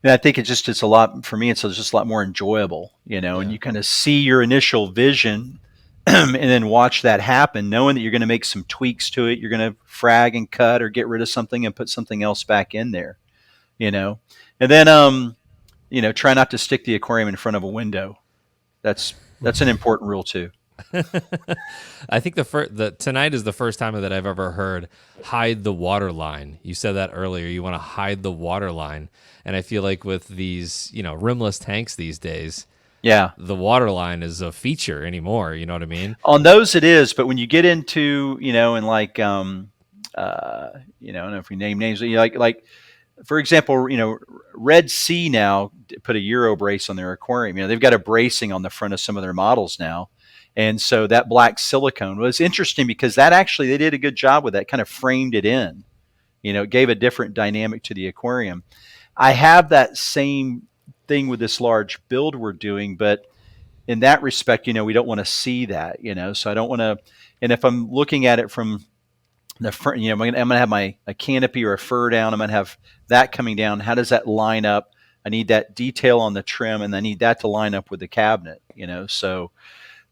And I think it's a lot, for me, it's just a lot more enjoyable, and you kind of see your initial vision and then watch that happen, knowing that you're going to make some tweaks to it. You're going to frag and cut or get rid of something and put something else back in there, and then, try not to stick the aquarium in front of a window. That's an important rule too. I think tonight is the first time that I've ever heard hide the water line. You said that earlier. You want to hide the water line. And I feel like with these, rimless tanks these days, the water line is a feature anymore. You know what I mean? On those it is, but when you get into, and like, I don't know if we name names, like for example, Red Sea now put a Euro brace on their aquarium. They've got a bracing on the front of some of their models now. And so that black silicone was interesting because they did a good job with that, kind of framed it in, it gave a different dynamic to the aquarium. I have that same thing with this large build we're doing, but in that respect, we don't want to see that, so I don't want to, and if I'm looking at it from the front, I'm going to have a canopy or a fur down, I'm going to have that coming down. How does that line up? I need that detail on the trim, and I need that to line up with the cabinet, so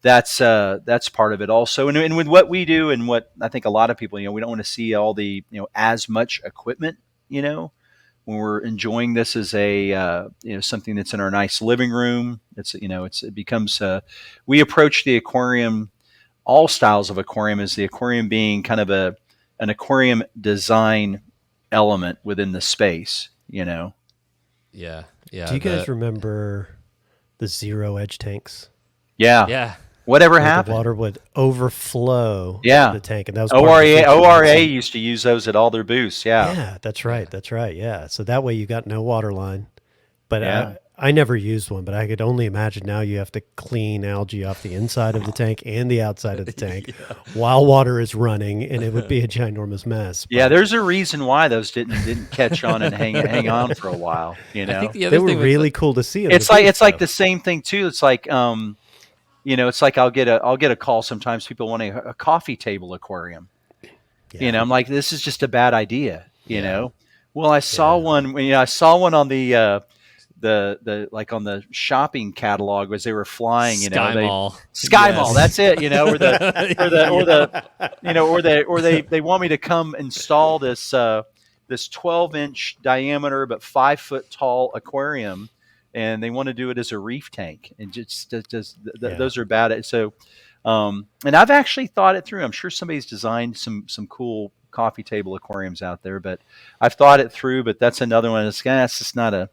that's part of it also. And with what we do and what I think a lot of people, we don't want to see all the, as much equipment, when we're enjoying this as a, something that's in our nice living room. It becomes, we approach the aquarium, all styles of aquarium, as the aquarium being kind of an aquarium design element within the space, Yeah. Do you guys remember the zero edge tanks? Yeah. Whatever happened? The water would overflow the tank, and that was ORA used to use those at all their booths. Yeah, that's right. That's right. Yeah, so that way you got no water line. But I never used one, but I could only imagine now you have to clean algae off the inside of the tank and the outside of the tank while water is running, and it would be a ginormous mess. But yeah, there's a reason why those didn't catch on and hang on for a while. I think the they were really cool to see. It's like the same thing too. It's like it's like I'll get a call sometimes. People want a coffee table aquarium. Yeah. I'm like, this is just a bad idea. Well, I saw one. I saw one on the like on the shopping catalog as they were flying. Sky Mall. That's it. Or they want me to come install this 12-inch diameter but 5-foot tall aquarium. And they want to do it as a reef tank, and those are bad. So, and I've actually thought it through. I'm sure somebody's designed some cool coffee table aquariums out there, but I've thought it through. But that's another one. That's just not a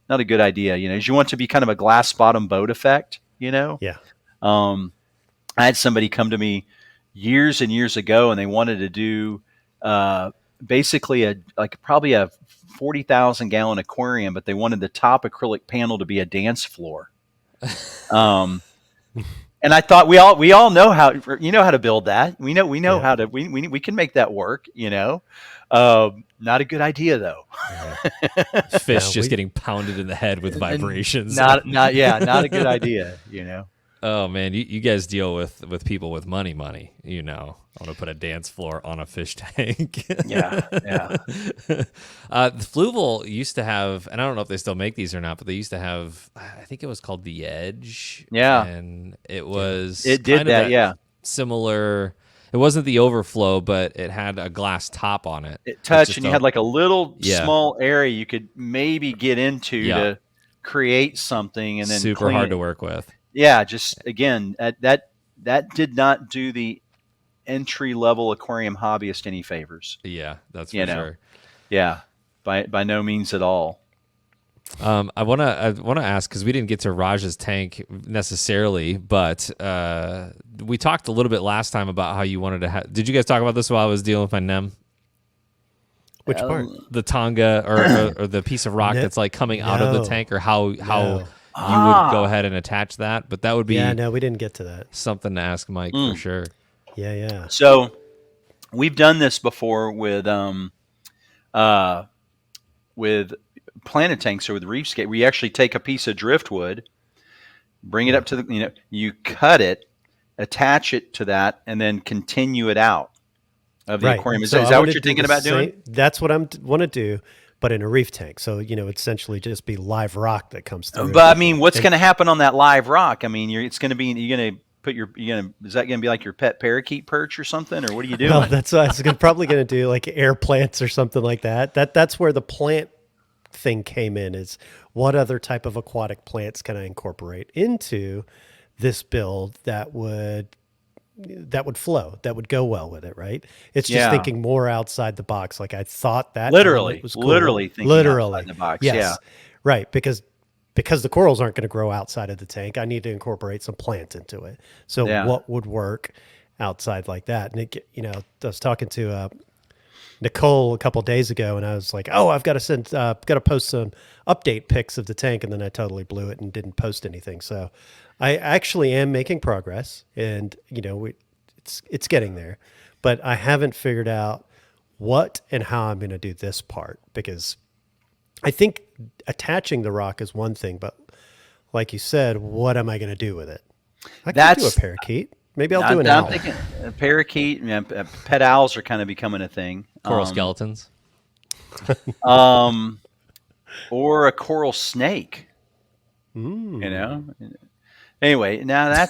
good idea. You want to be kind of a glass bottom boat effect. Yeah. I had somebody come to me years and years ago, and they wanted to do basically probably a 40,000 gallon aquarium, but they wanted the top acrylic panel to be a dance floor. And I thought we all know how how to build that. We know how to we can make that work. Not a good idea though. Fish just getting pounded in the head with vibrations. Not a good idea. Oh man, you guys deal with people with money. I want to put a dance floor on a fish tank. Yeah. The Fluval used to have, and I don't know if they still make these or not, but they used to have, I think it was called the Edge. Yeah. And it was similar. It wasn't the overflow, but it had a glass top on it. It touched, and you had like a little small area you could maybe get into to create something, and then super hard to work with. Yeah, just again, that did not do the entry level aquarium hobbyist any favors. Yeah, that's for sure. Yeah, by no means at all. I wanna ask, because we didn't get to Raj's tank necessarily, but we talked a little bit last time about how you wanted to. Did you guys talk about this while I was dealing with my NEM? Which part? The Tonga or the piece of rock that's like coming out of the tank, or how you would go ahead and attach that, but that would be we didn't get to that. Something to ask Mike for sure. Yeah. So we've done this before with planted tanks or with Reefscape. We actually take a piece of driftwood, bring it up to the you cut it, attach it to that, and then continue it out of the aquarium. Is that what you're thinking about doing? That's what I want to do. But in a reef tank, so essentially just be live rock that comes through. But I mean, what's going to happen on that live rock? I mean, is that going to be like your pet parakeet perch or something, or what are you doing? Well, that's what I was probably going to do, like air plants or something like that. That's where the plant thing came in. Is what other type of aquatic plants can I incorporate into this build that would flow, that would go well with it, right? It's just thinking more outside the box. Like I thought that literally was cool. thinking outside the box. Yes. Yeah, right. Because the corals aren't going to grow outside of the tank. I need to incorporate some plant into it. So what would work outside like that? And I was talking to Nicole a couple of days ago, and I was like, "Oh, I've got to post some update pics of the tank," and then I totally blew it and didn't post anything. So I actually am making progress, and it's getting there, but I haven't figured out what and how I'm going to do this part, because I think attaching the rock is one thing, but like you said, what am I going to do with it? I can do a parakeet. Maybe I'll do an owl. I'm thinking a parakeet. Pet owls are kind of becoming a thing. Coral skeletons. Or a coral snake. Anyway, now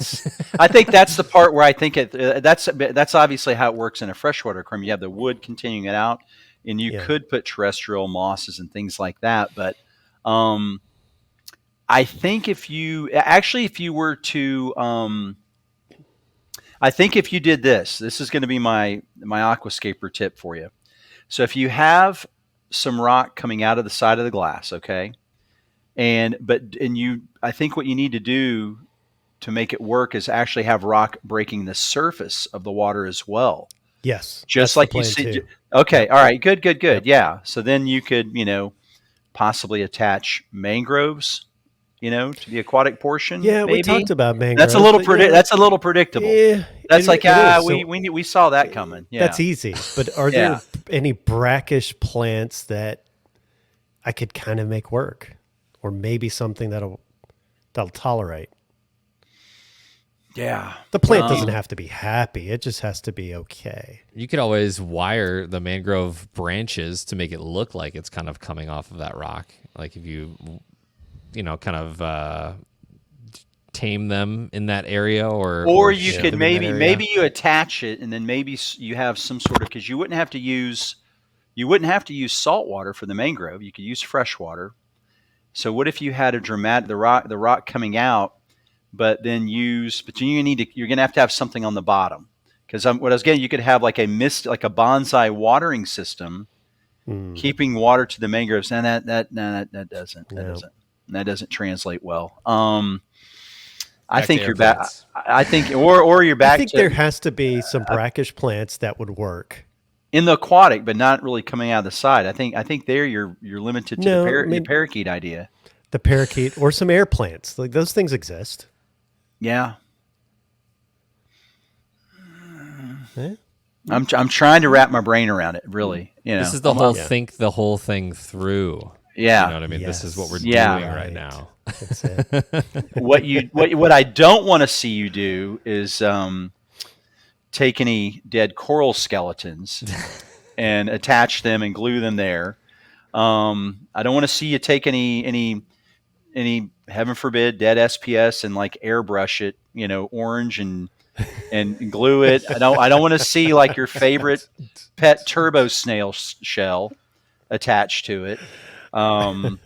I think that's the part where I think that's obviously how it works in a freshwater aquarium. You have the wood continuing it out, and you could put terrestrial mosses and things like that. But I think if you did this is going to be my aquascaper tip for you. So if you have some rock coming out of the side of the glass, okay, I think what you need to do to make it work is actually have rock breaking the surface of the water as well. Yes. Just like you see. Okay. All right. Good. Yep. Yeah. So then you could, possibly attach mangroves, to the aquatic portion. Yeah. Maybe. We talked about mangroves. That's a little predictable. Yeah. That's we saw that coming. Yeah. That's easy. But are there any brackish plants that I could kind of make work, or maybe something that'll tolerate? Yeah. The plant doesn't have to be happy. It just has to be okay. You could always wire the mangrove branches to make it look like it's kind of coming off of that rock. Like if you, kind of tame them in that area, or you could maybe you attach it, and then maybe you have some sort of, because you wouldn't have to use salt water for the mangrove. You could use fresh water. So what if you had the rock coming out, but then you're going to have to have something on the bottom, because what I was getting, you could have like a bonsai watering system, keeping water to the mangroves, and that doesn't translate well. I think you're back. I think, or you're back. I think there has to be some brackish plants that would work in the aquatic, but not really coming out of the side. I think there you're limited to the parakeet idea. The parakeet or some air plants, like those things exist. Yeah. Eh? I'm trying to wrap my brain around it. Really, This is the whole Yeah. think the whole thing through. Yeah. You know what I mean? This is what we're doing Yeah. right now. That's it. What I don't want to see you do is take any dead coral skeletons and attach them and glue them there. I don't want to see you take any heaven forbid dead SPS and like airbrush it, orange and glue it. I don't want to see like your favorite pet turbo snail shell attached to it. So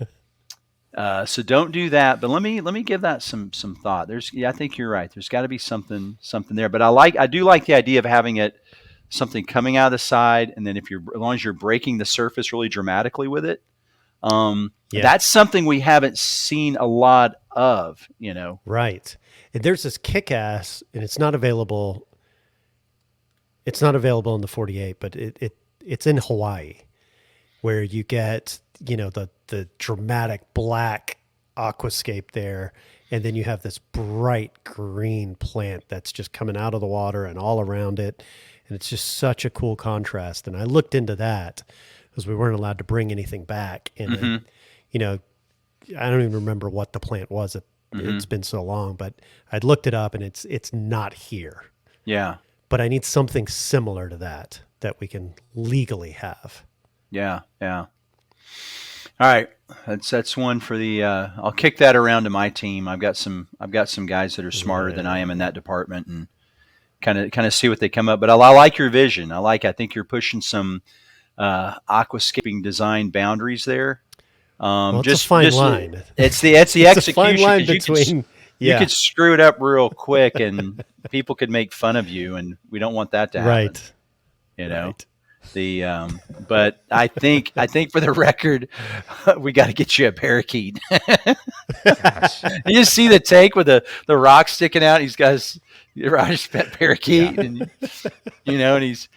don't do that. But let me give that some thought. I think you're right. There's got to be something there. But I do like the idea of having it something coming out of the side, and then as long as you're breaking the surface really dramatically with it, that's something we haven't seen a lot of. Right. And there's this kick-ass, and it's not available. It's not available in the 48, but it's in Hawaii, where you get the dramatic black aquascape there, and then you have this bright green plant that's just coming out of the water and all around it, and it's just such a cool contrast. And I looked into that because we weren't allowed to bring anything back, and I don't even remember what the plant was. It's been so long, but I'd looked it up, and it's not here. Yeah. But I need something similar to that we can legally have. Yeah. Yeah. All right, that's one for the. I'll kick that around to my team. I've got some guys that are smarter than I am in that department, and kind of see what they come up. But I like your vision. I think you're pushing some aquascaping design boundaries there. It's a fine line. It's the execution. A fine line between. You could screw it up real quick, and people could make fun of you, and we don't want that to happen. Right. But I think for the record, we got to get you a parakeet. You just see the tank with the rock sticking out. He's got his Raj's pet parakeet, and he's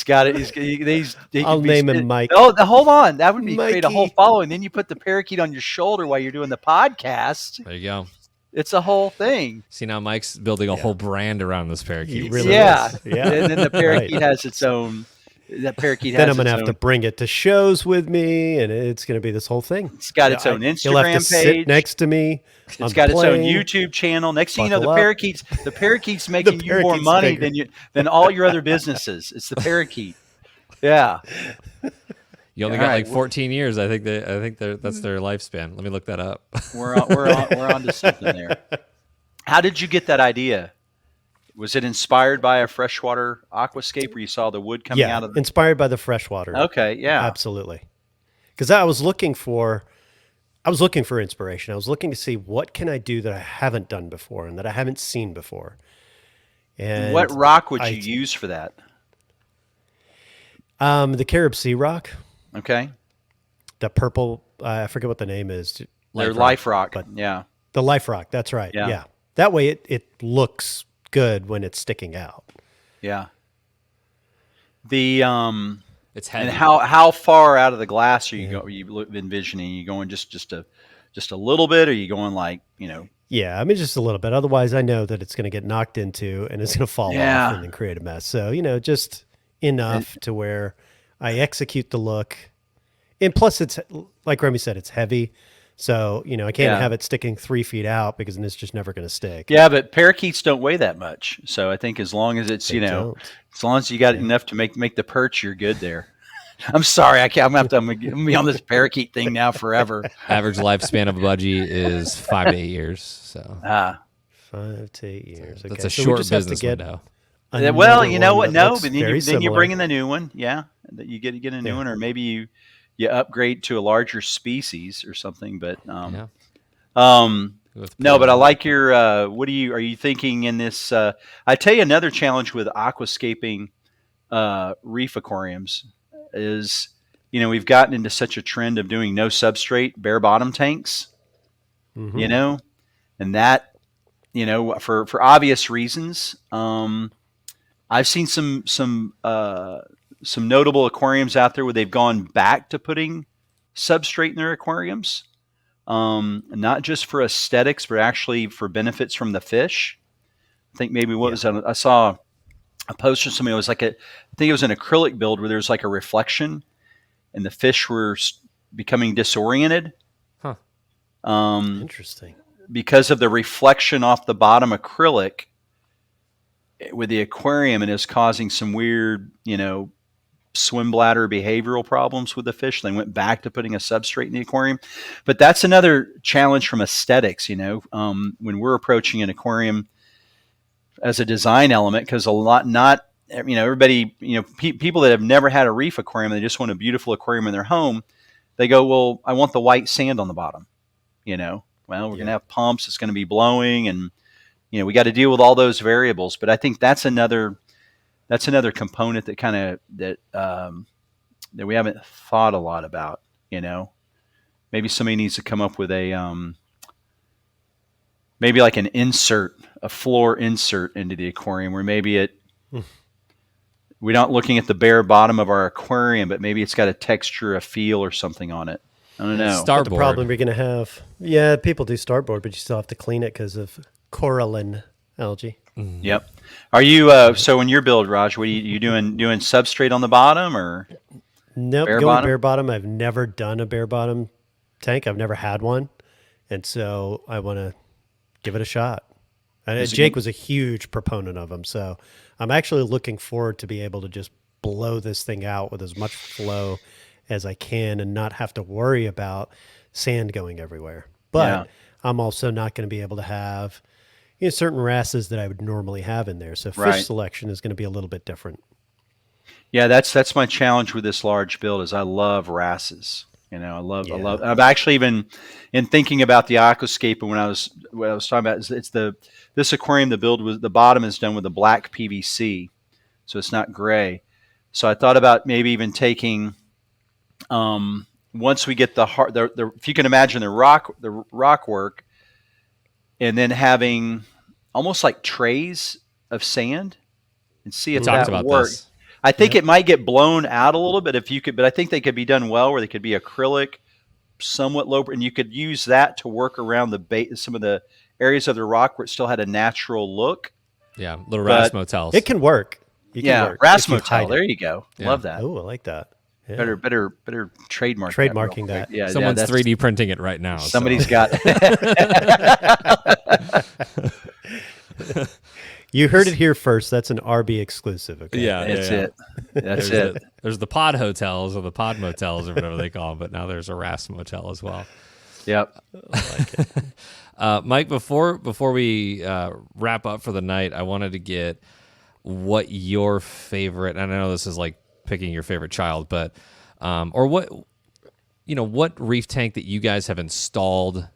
got it. I'll name him Mike. Oh, hold on, that would be create a whole Mikey. following. Then you put the parakeet on your shoulder while you're doing the podcast. There you go. It's a whole thing. See, now Mike's building a whole brand around this parakeet. He really Yeah. is. Yeah. And then the parakeet has its own. That parakeet has. Then I'm going to its have own, to bring it to shows with me, and it's going to be this whole thing. It's got its own He'll have to Instagram sit page. next to me. It's got its own YouTube channel. Next thing you know, the parakeet's making you more parakeet's money bigger. than all your other businesses. It's the parakeet. Yeah. You only All got right, like 14 years. I think that's their lifespan. Let me look that up. We're on to something there. How did you get that idea? Was it inspired by a freshwater aquascape where you saw the wood coming out of the... inspired by the freshwater. Okay, yeah. Absolutely. Because I was looking for inspiration. I was looking to see what can I do that I haven't done before and that I haven't seen before. And What rock would you use for that? The Carib Sea rock, Okay. the purple, I forget what the name is. They're life rock. but- Yeah. The life rock, that's right. Yeah. Yeah. That way it looks good when it's sticking out. Yeah. The It's heavy. and how far out of the glass are you envisioning? Are you going just a little bit? Or are you going like, Yeah, I mean just a little bit. Otherwise, I know that it's going to get knocked into and it's going to fall Yeah. off and then create a mess. So just enough to where I execute the look. And plus, it's like Remy said, it's heavy. So I can't have it sticking 3 feet out because then it's just never going to stick. Yeah, but parakeets don't weigh that much. So I think as long as it's They don't. as long as you got enough to make the perch, you're good there. I'm sorry, I'm gonna be on this parakeet thing now forever. Average lifespan of a budgie is 5 to 8 years. So 5 to 8 years. Okay. that's a So we short just have to business get window. Well, another you know one what? that No, looks but very then you similar. bring in the new one. Yeah, that you get a new one, or maybe you upgrade to a larger species or something. But Yeah. no, but I like your. What are you thinking in this? I tell you, another challenge with aquascaping reef aquariums is, we've gotten into such a trend of doing no substrate, bare bottom tanks. Mhm. And that, for obvious reasons. I've seen some notable aquariums out there where they've gone back to putting substrate in their aquariums. Not just for aesthetics, but actually for benefits from the fish. I think maybe I saw a post from somebody. It was like I think it was an acrylic build where there's like a reflection, and the fish were becoming disoriented. Huh. Interesting. Because of the reflection off the bottom acrylic with the aquarium, and is causing some weird, swim bladder behavioral problems with the fish. They went back to putting a substrate in the aquarium. But that's another challenge from aesthetics, when we're approaching an aquarium as a design element, because everybody, people that have never had a reef aquarium, they just want a beautiful aquarium in their home. They go, well, I want the white sand on the bottom, well, we're going to have pumps. It's going to be blowing, and we got to deal with all those variables. But I think that's another component that kind of that we haven't thought a lot about. Maybe somebody needs to come up with maybe like an insert, a floor insert into the aquarium, where maybe we're not looking at the bare bottom of our aquarium, but maybe it's got a texture, a feel, or something on it. I don't know. But the problem you're going to have, people do starboard, but you still have to clean it because of coralline algae. Mm-hmm. Yep. Are you so in your build, Raj? What are you doing substrate on the bottom, or nope? Bare bottom. I've never done a bare bottom tank. I've never had one, and so I want to give it a shot. And Jake was a huge proponent of them, so I'm actually looking forward to be able to just blow this thing out with as much flow as I can and not have to worry about sand going everywhere. But I'm also not going to be able to have certain wrasses that I would normally have in there. So fish selection is going to be a little bit different. Yeah, that's my challenge with this large build is I love wrasses. I love. I've actually even in thinking about the aquascape, and what I was talking about is this aquarium. The bottom is done with a black PVC, so it's not gray. So I thought about maybe even taking, once we get if you can imagine the rock work, and then having almost like trays of sand, and see if that works. I think it might get blown out a little bit but I think they could be done well, where they could be acrylic, somewhat low, and you could use that to work around some of the areas of the rock where it still had a natural look. Yeah, little RAS motels. It can work. RAS motel. There you go. Yeah. Love that. Oh, I like that. Yeah. Better trademarking that. Yeah, someone's 3D printing it right now. Somebody's got. You heard it here first. That's an RB exclusive. Okay? Yeah, that's it. That's it. There's the pod hotels or the pod motels or whatever they call them, but now there's a RAS motel as well. Yep. I like it. Mike, before we wrap up for the night, I wanted to get what your favorite, and I know this is like picking your favorite child, but or what reef tank that you guys have installed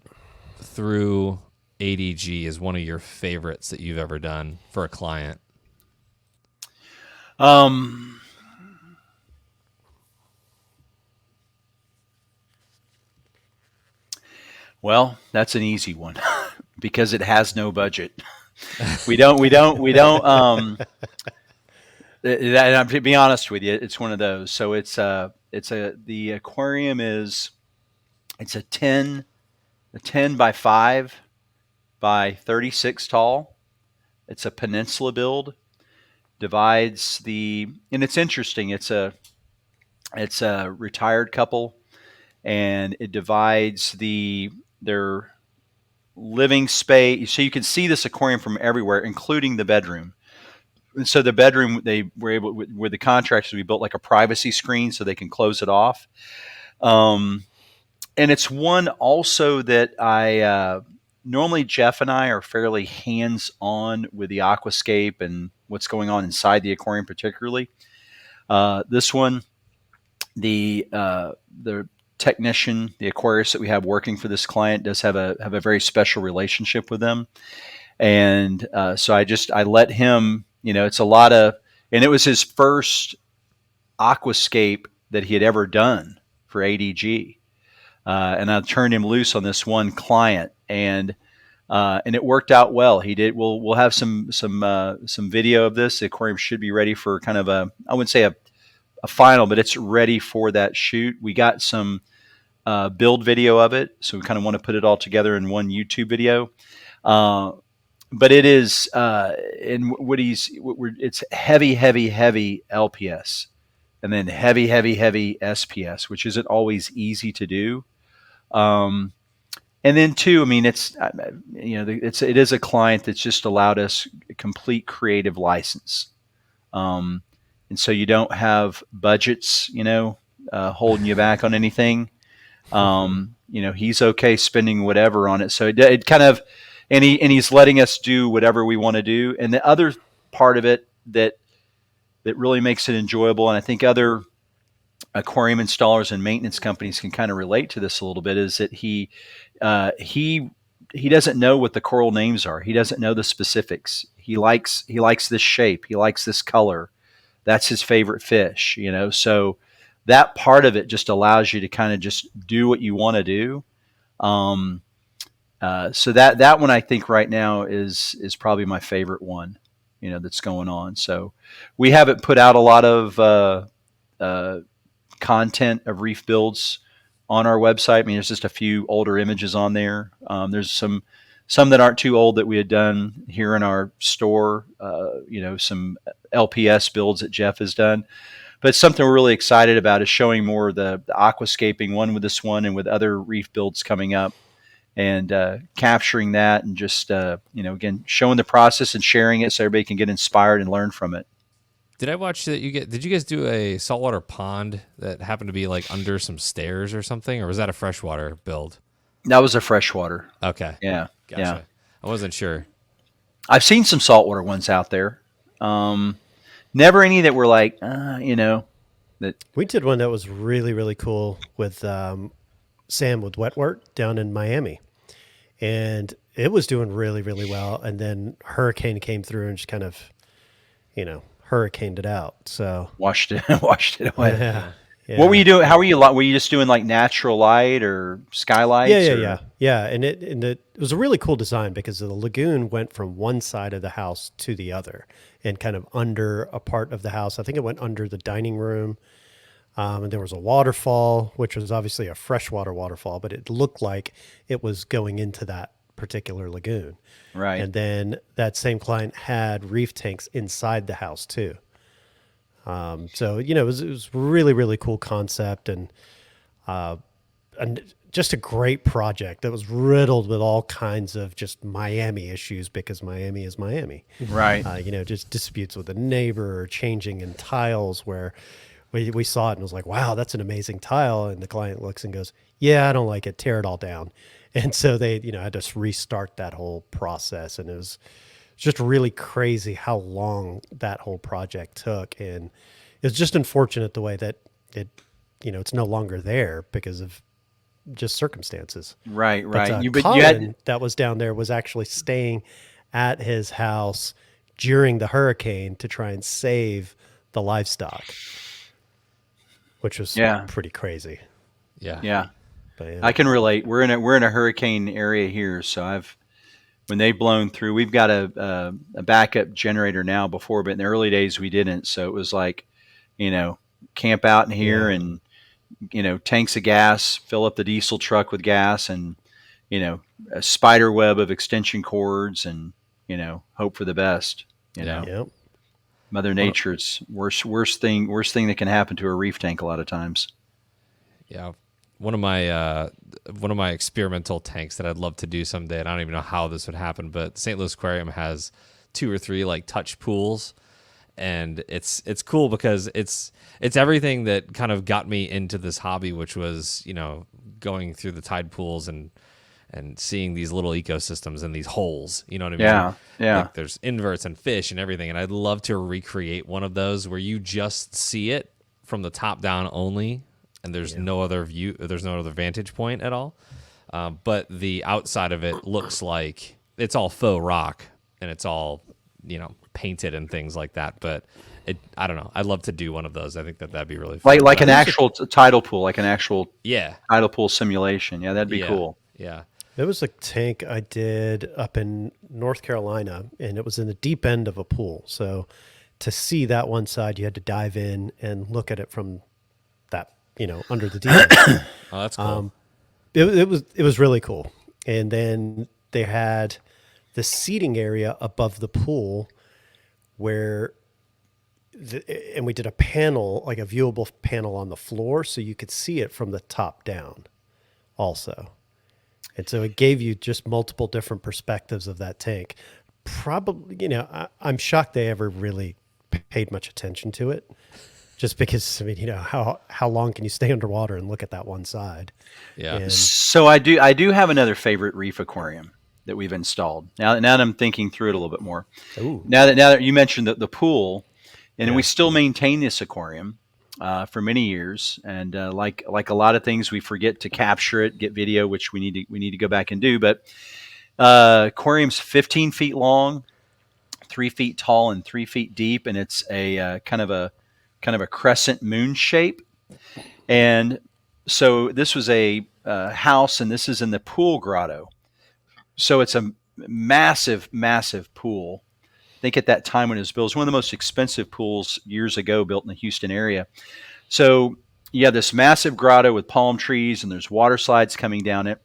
through ADG is one of your favorites that you've ever done for a client? Well, that's an easy one because it has no budget. We don't. And to be honest with you, it's one of those. So the aquarium it's a 10 by 5 by 36 tall. It's a peninsula build. And it's interesting. It's a retired couple, and it divides their living space. So you can see this aquarium from everywhere, including the bedroom. And so the bedroom, they were able, with the contractors, we built like a privacy screen so they can close it off. And it's one also that normally Jeff and I are fairly hands-on with the aquascape and what's going on inside the aquarium particularly. This one, the technician, the aquarist that we have working for this client does have a very special relationship with them. And so I let him, it's a lot of, and it was his first aquascape that he had ever done for ADG. And I turned him loose on this one client, and it worked out well. He did. We'll have some video of this. The aquarium should be ready for kind of I wouldn't say a final, but it's ready for that shoot. We got some build video of it, so we kind of want to put it all together in one YouTube video. but it is, and it's heavy, heavy, heavy LPS, and then heavy, heavy, heavy SPS, which isn't always easy to do. And then too, I mean, it is a client that's just allowed us a complete creative license. And so you don't have budgets, holding you back on anything. He's okay spending whatever on it. So it kind of, and he's letting us do whatever we want to do. And the other part of it that really makes it enjoyable, and I think other aquarium installers and maintenance companies can kind of relate to this a little bit, is that he doesn't know what the coral names are. He doesn't know the specifics. He likes this shape. He likes this color. That's his favorite fish, So that part of it just allows you to kind of just do what you want to do. So that one I think right now is probably my favorite one, that's going on. So we haven't put out a lot of content of reef builds on our website. I mean, there's just a few older images on there. There's some that aren't too old that we had done here in our store. Some LPS builds that Jeff has done. But something we're really excited about is showing more of the aquascaping, one with this one and with other reef builds coming up, and capturing that, and just again, showing the process and sharing it so everybody can get inspired and learn from it. Did I watch that did you guys do a saltwater pond that happened to be like under some stairs or something, or was that a freshwater build? That was a freshwater. Okay. Yeah. Gotcha. Yeah. I wasn't sure. I've seen some saltwater ones out there. Never any that were like, that. We did one that was really, really cool with Sam with Wet Work down in Miami. And it was doing really, really well. And then hurricane came through and just kind of, hurricaned it out. So washed it away. Yeah. What were you doing? How were you? Were you just doing like natural light or skylights? Yeah. And it was a really cool design because the lagoon went from one side of the house to the other and kind of under a part of the house. I think it went under the dining room. And there was a waterfall, which was obviously a freshwater waterfall, but it looked like it was going into that particular lagoon. Right. And then that same client had reef tanks inside the house too. So, it was really, really cool concept and just a great project that was riddled with all kinds of just Miami issues because Miami is Miami. Right. Just disputes with the neighbor or changing in tiles where we saw it and was like, wow, that's an amazing tile. And the client looks and goes, yeah, I don't like it. Tear it all down. And so they, had to restart that whole process. And it was just really crazy how long that whole project took. And it's just unfortunate the way that it's no longer there because of just circumstances. Right. But Colin that was down there was actually staying at his house during the hurricane to try and save the livestock, which was pretty crazy. Yeah. But, yeah. I can relate. We're in a hurricane area here, so when they've blown through, we've got a backup generator now before, but in the early days we didn't. So it was like, camp out in here and, tanks of gas, fill up the diesel truck with gas and, a spider web of extension cords and, hope for the best, Yep. Mother Nature's worst thing that can happen to a reef tank a lot of times. Yeah. One of my experimental tanks that I'd love to do someday, and I don't even know how this would happen, but St. Louis Aquarium has 2 or 3 like touch pools, and it's cool because it's everything that kind of got me into this hobby, which was going through the tide pools and seeing these little ecosystems and these holes. You know what I mean? Yeah. Like there's inverts and fish and everything, and I'd love to recreate one of those where you just see it from the top down only. And there's no other view, there's no other vantage point at all. But the outside of it looks like it's all faux rock and it's all, painted and things like that. But I don't know. I'd love to do one of those. I think that'd be really fun. Like an actual tidal pool, like an actual tidal pool simulation. Yeah, that'd be cool. Yeah. There was a tank I did up in North Carolina, and it was in the deep end of a pool. So to see that one side, you had to dive in and look at it from that, under the deep end. Oh, that's cool. It was really cool. And then they had the seating area above the pool where and we did a panel, like a viewable panel on the floor, so you could see it from the top down also. And so it gave you just multiple different perspectives of that tank. Probably, I'm shocked they ever really paid much attention to it, just because, I mean, how long can you stay underwater and look at that one side? Yeah. And So I do have another favorite reef aquarium that we've installed. Now that I'm thinking through it a little bit more. ooh, Now that you mentioned the pool, and Yeah. we still maintain this aquarium for many years, and like a lot of things, we forget to capture it, get video, which we need to go back and do. But aquarium's 15 feet long, 3 feet tall, and 3 feet deep, and it's a kind of a crescent moon shape. And so this was a house, and this is in the pool grotto. So it's a massive, massive pool. I think at that time when it was built, it was one of the most expensive pools years ago built in the Houston area. So you have this massive grotto with palm trees, and there's water slides coming down it.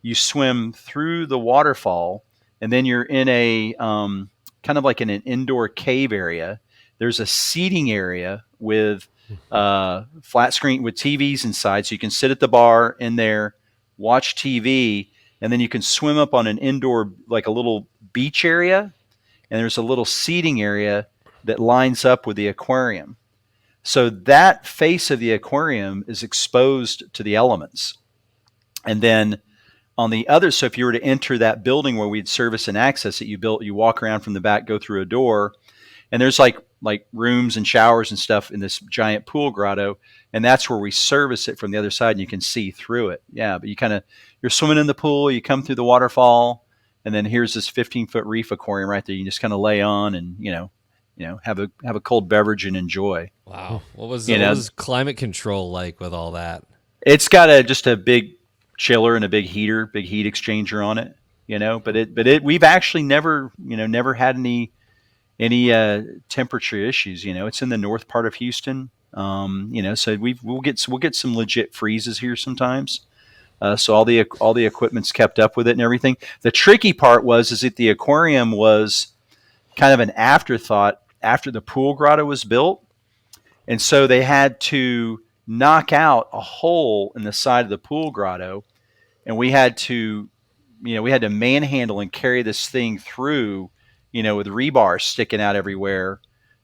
You swim through the waterfall, and then you're in a kind of like in an indoor cave area. There's a seating area with flat screen with TVs inside, so you can sit at the bar in there, watch TV, and then you can swim up on an indoor, like a little beach area. And there's a little seating area that lines up with the aquarium. So that face of the aquarium is exposed to the elements. And then on the other, so if you were to enter that building where we'd service and access it, you walk around from the back, go through a door, and there's like rooms and showers and stuff in this giant pool grotto. And that's where we service it from the other side, and you can see through it. Yeah, but you're swimming in the pool, you come through the waterfall, and then here's this 15-foot reef aquarium right there. You can just kind of lay on and have a cold beverage and enjoy. Wow. What was climate control like with all that? It's got just a big chiller and a big heater, big heat exchanger on it. But we've actually never had any temperature issues. It's in the north part of Houston. So we'll get some legit freezes here sometimes. So all the equipment's kept up with it and everything. The tricky part is that the aquarium was kind of an afterthought after the pool grotto was built, and so they had to knock out a hole in the side of the pool grotto, and we had to manhandle and carry this thing through, with rebar sticking out everywhere,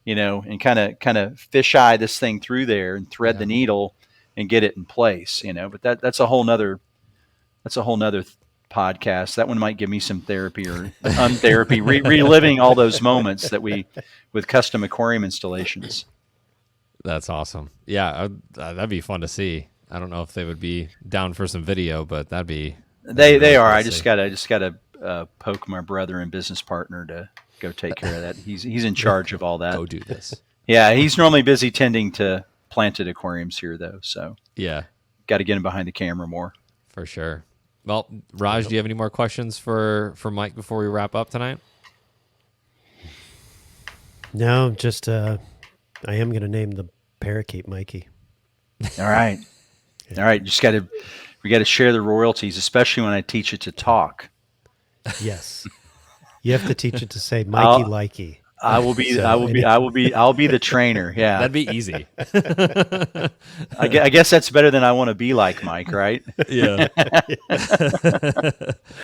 and kind of fisheye this thing through there and thread the needle and get it in place, but that's a whole nother podcast. That one might give me some therapy or untherapy, reliving all those moments with custom aquarium installations. That's awesome. Yeah, that'd be fun to see. I don't know if they would be down for some video, but that'd be they are. I just gotta poke my brother and business partner to go take care of that. He's in charge of all that. Go do this. Yeah, he's normally busy tending to planted aquariums here, though. So yeah, got to get him behind the camera more. For sure. Well, Raj, do you have any more questions for Mike before we wrap up tonight? No, just I am going to name the parakeet Mikey. All right. All right. We got to share the royalties, especially when I teach it to talk. Yes. You have to teach it to say Mikey likey. I'll be the trainer. Yeah. That'd be easy. I guess that's better than I want to be like Mike, right? Yeah.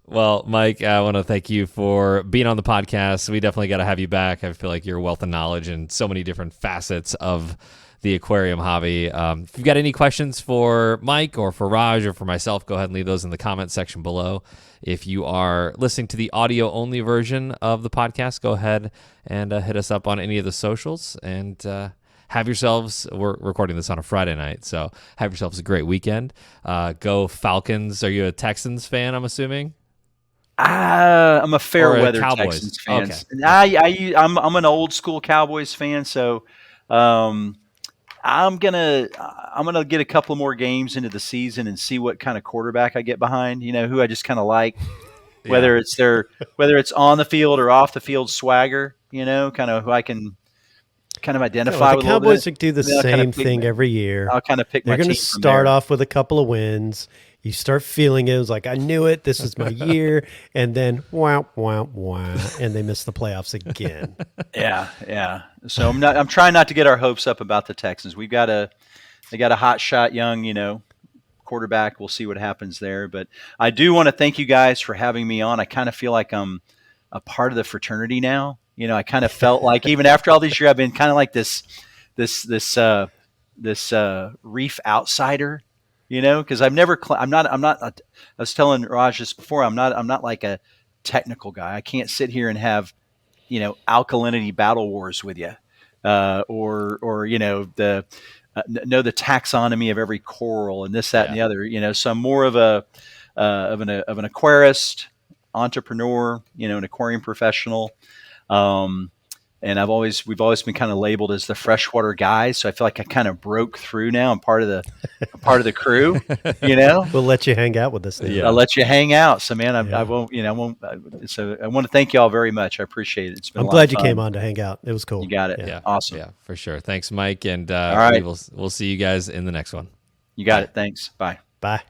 Well, Mike, I want to thank you for being on the podcast. We definitely got to have you back. I feel like you're a wealth of knowledge in so many different facets of the aquarium hobby. If you've got any questions for Mike or for Raj or for myself, go ahead and leave those in the comment section below. If you are listening to the audio only version of the podcast, go ahead and hit us up on any of the socials and have yourselves, we're recording this on a Friday night, so have yourselves a great weekend. Go Falcons. Are you a Texans fan, I'm assuming? I'm a fair weather Cowboys. Texans fan. Okay. I'm an old school Cowboys fan, so I'm gonna get a couple more games into the season and see what kind of quarterback I get behind. Who I just kind of like, whether it's on the field or off the field swagger. Kind of who I can kind of identify with. The Cowboys do the same thing every year. I'll kind of pick. They're going to start off with a couple of wins. You start feeling it. It was like, I knew it. This is my year. And then, wah, wah, wah, and they missed the playoffs again. Yeah. So I'm trying not to get our hopes up about the Texans. They got a hot shot young, quarterback. We'll see what happens there. But I do want to thank you guys for having me on. I kind of feel like I'm a part of the fraternity now. I kind of felt like even after all these years, I've been kind of like this reef outsider, because I'm not. I was telling Raj this before. I'm not like a technical guy. I can't sit here and have, alkalinity battle wars with you, or the know the taxonomy of every coral and this, that, and the other. So I'm more of an aquarist, entrepreneur, an aquarium professional. And we've always been kind of labeled as the freshwater guys. So I feel like I kind of broke through now. I'm part of the crew, We'll let you hang out with us now. Yeah. I'll let you hang out. So man, I won't, so I want to thank you all very much. I appreciate it. It's been I'm a lot glad of you fun. came on to hang out. It was cool. You got it. Yeah. Awesome. Yeah, for sure. Thanks, Mike. And right. we'll see you guys in the next one. You got it. Thanks. Bye. Bye.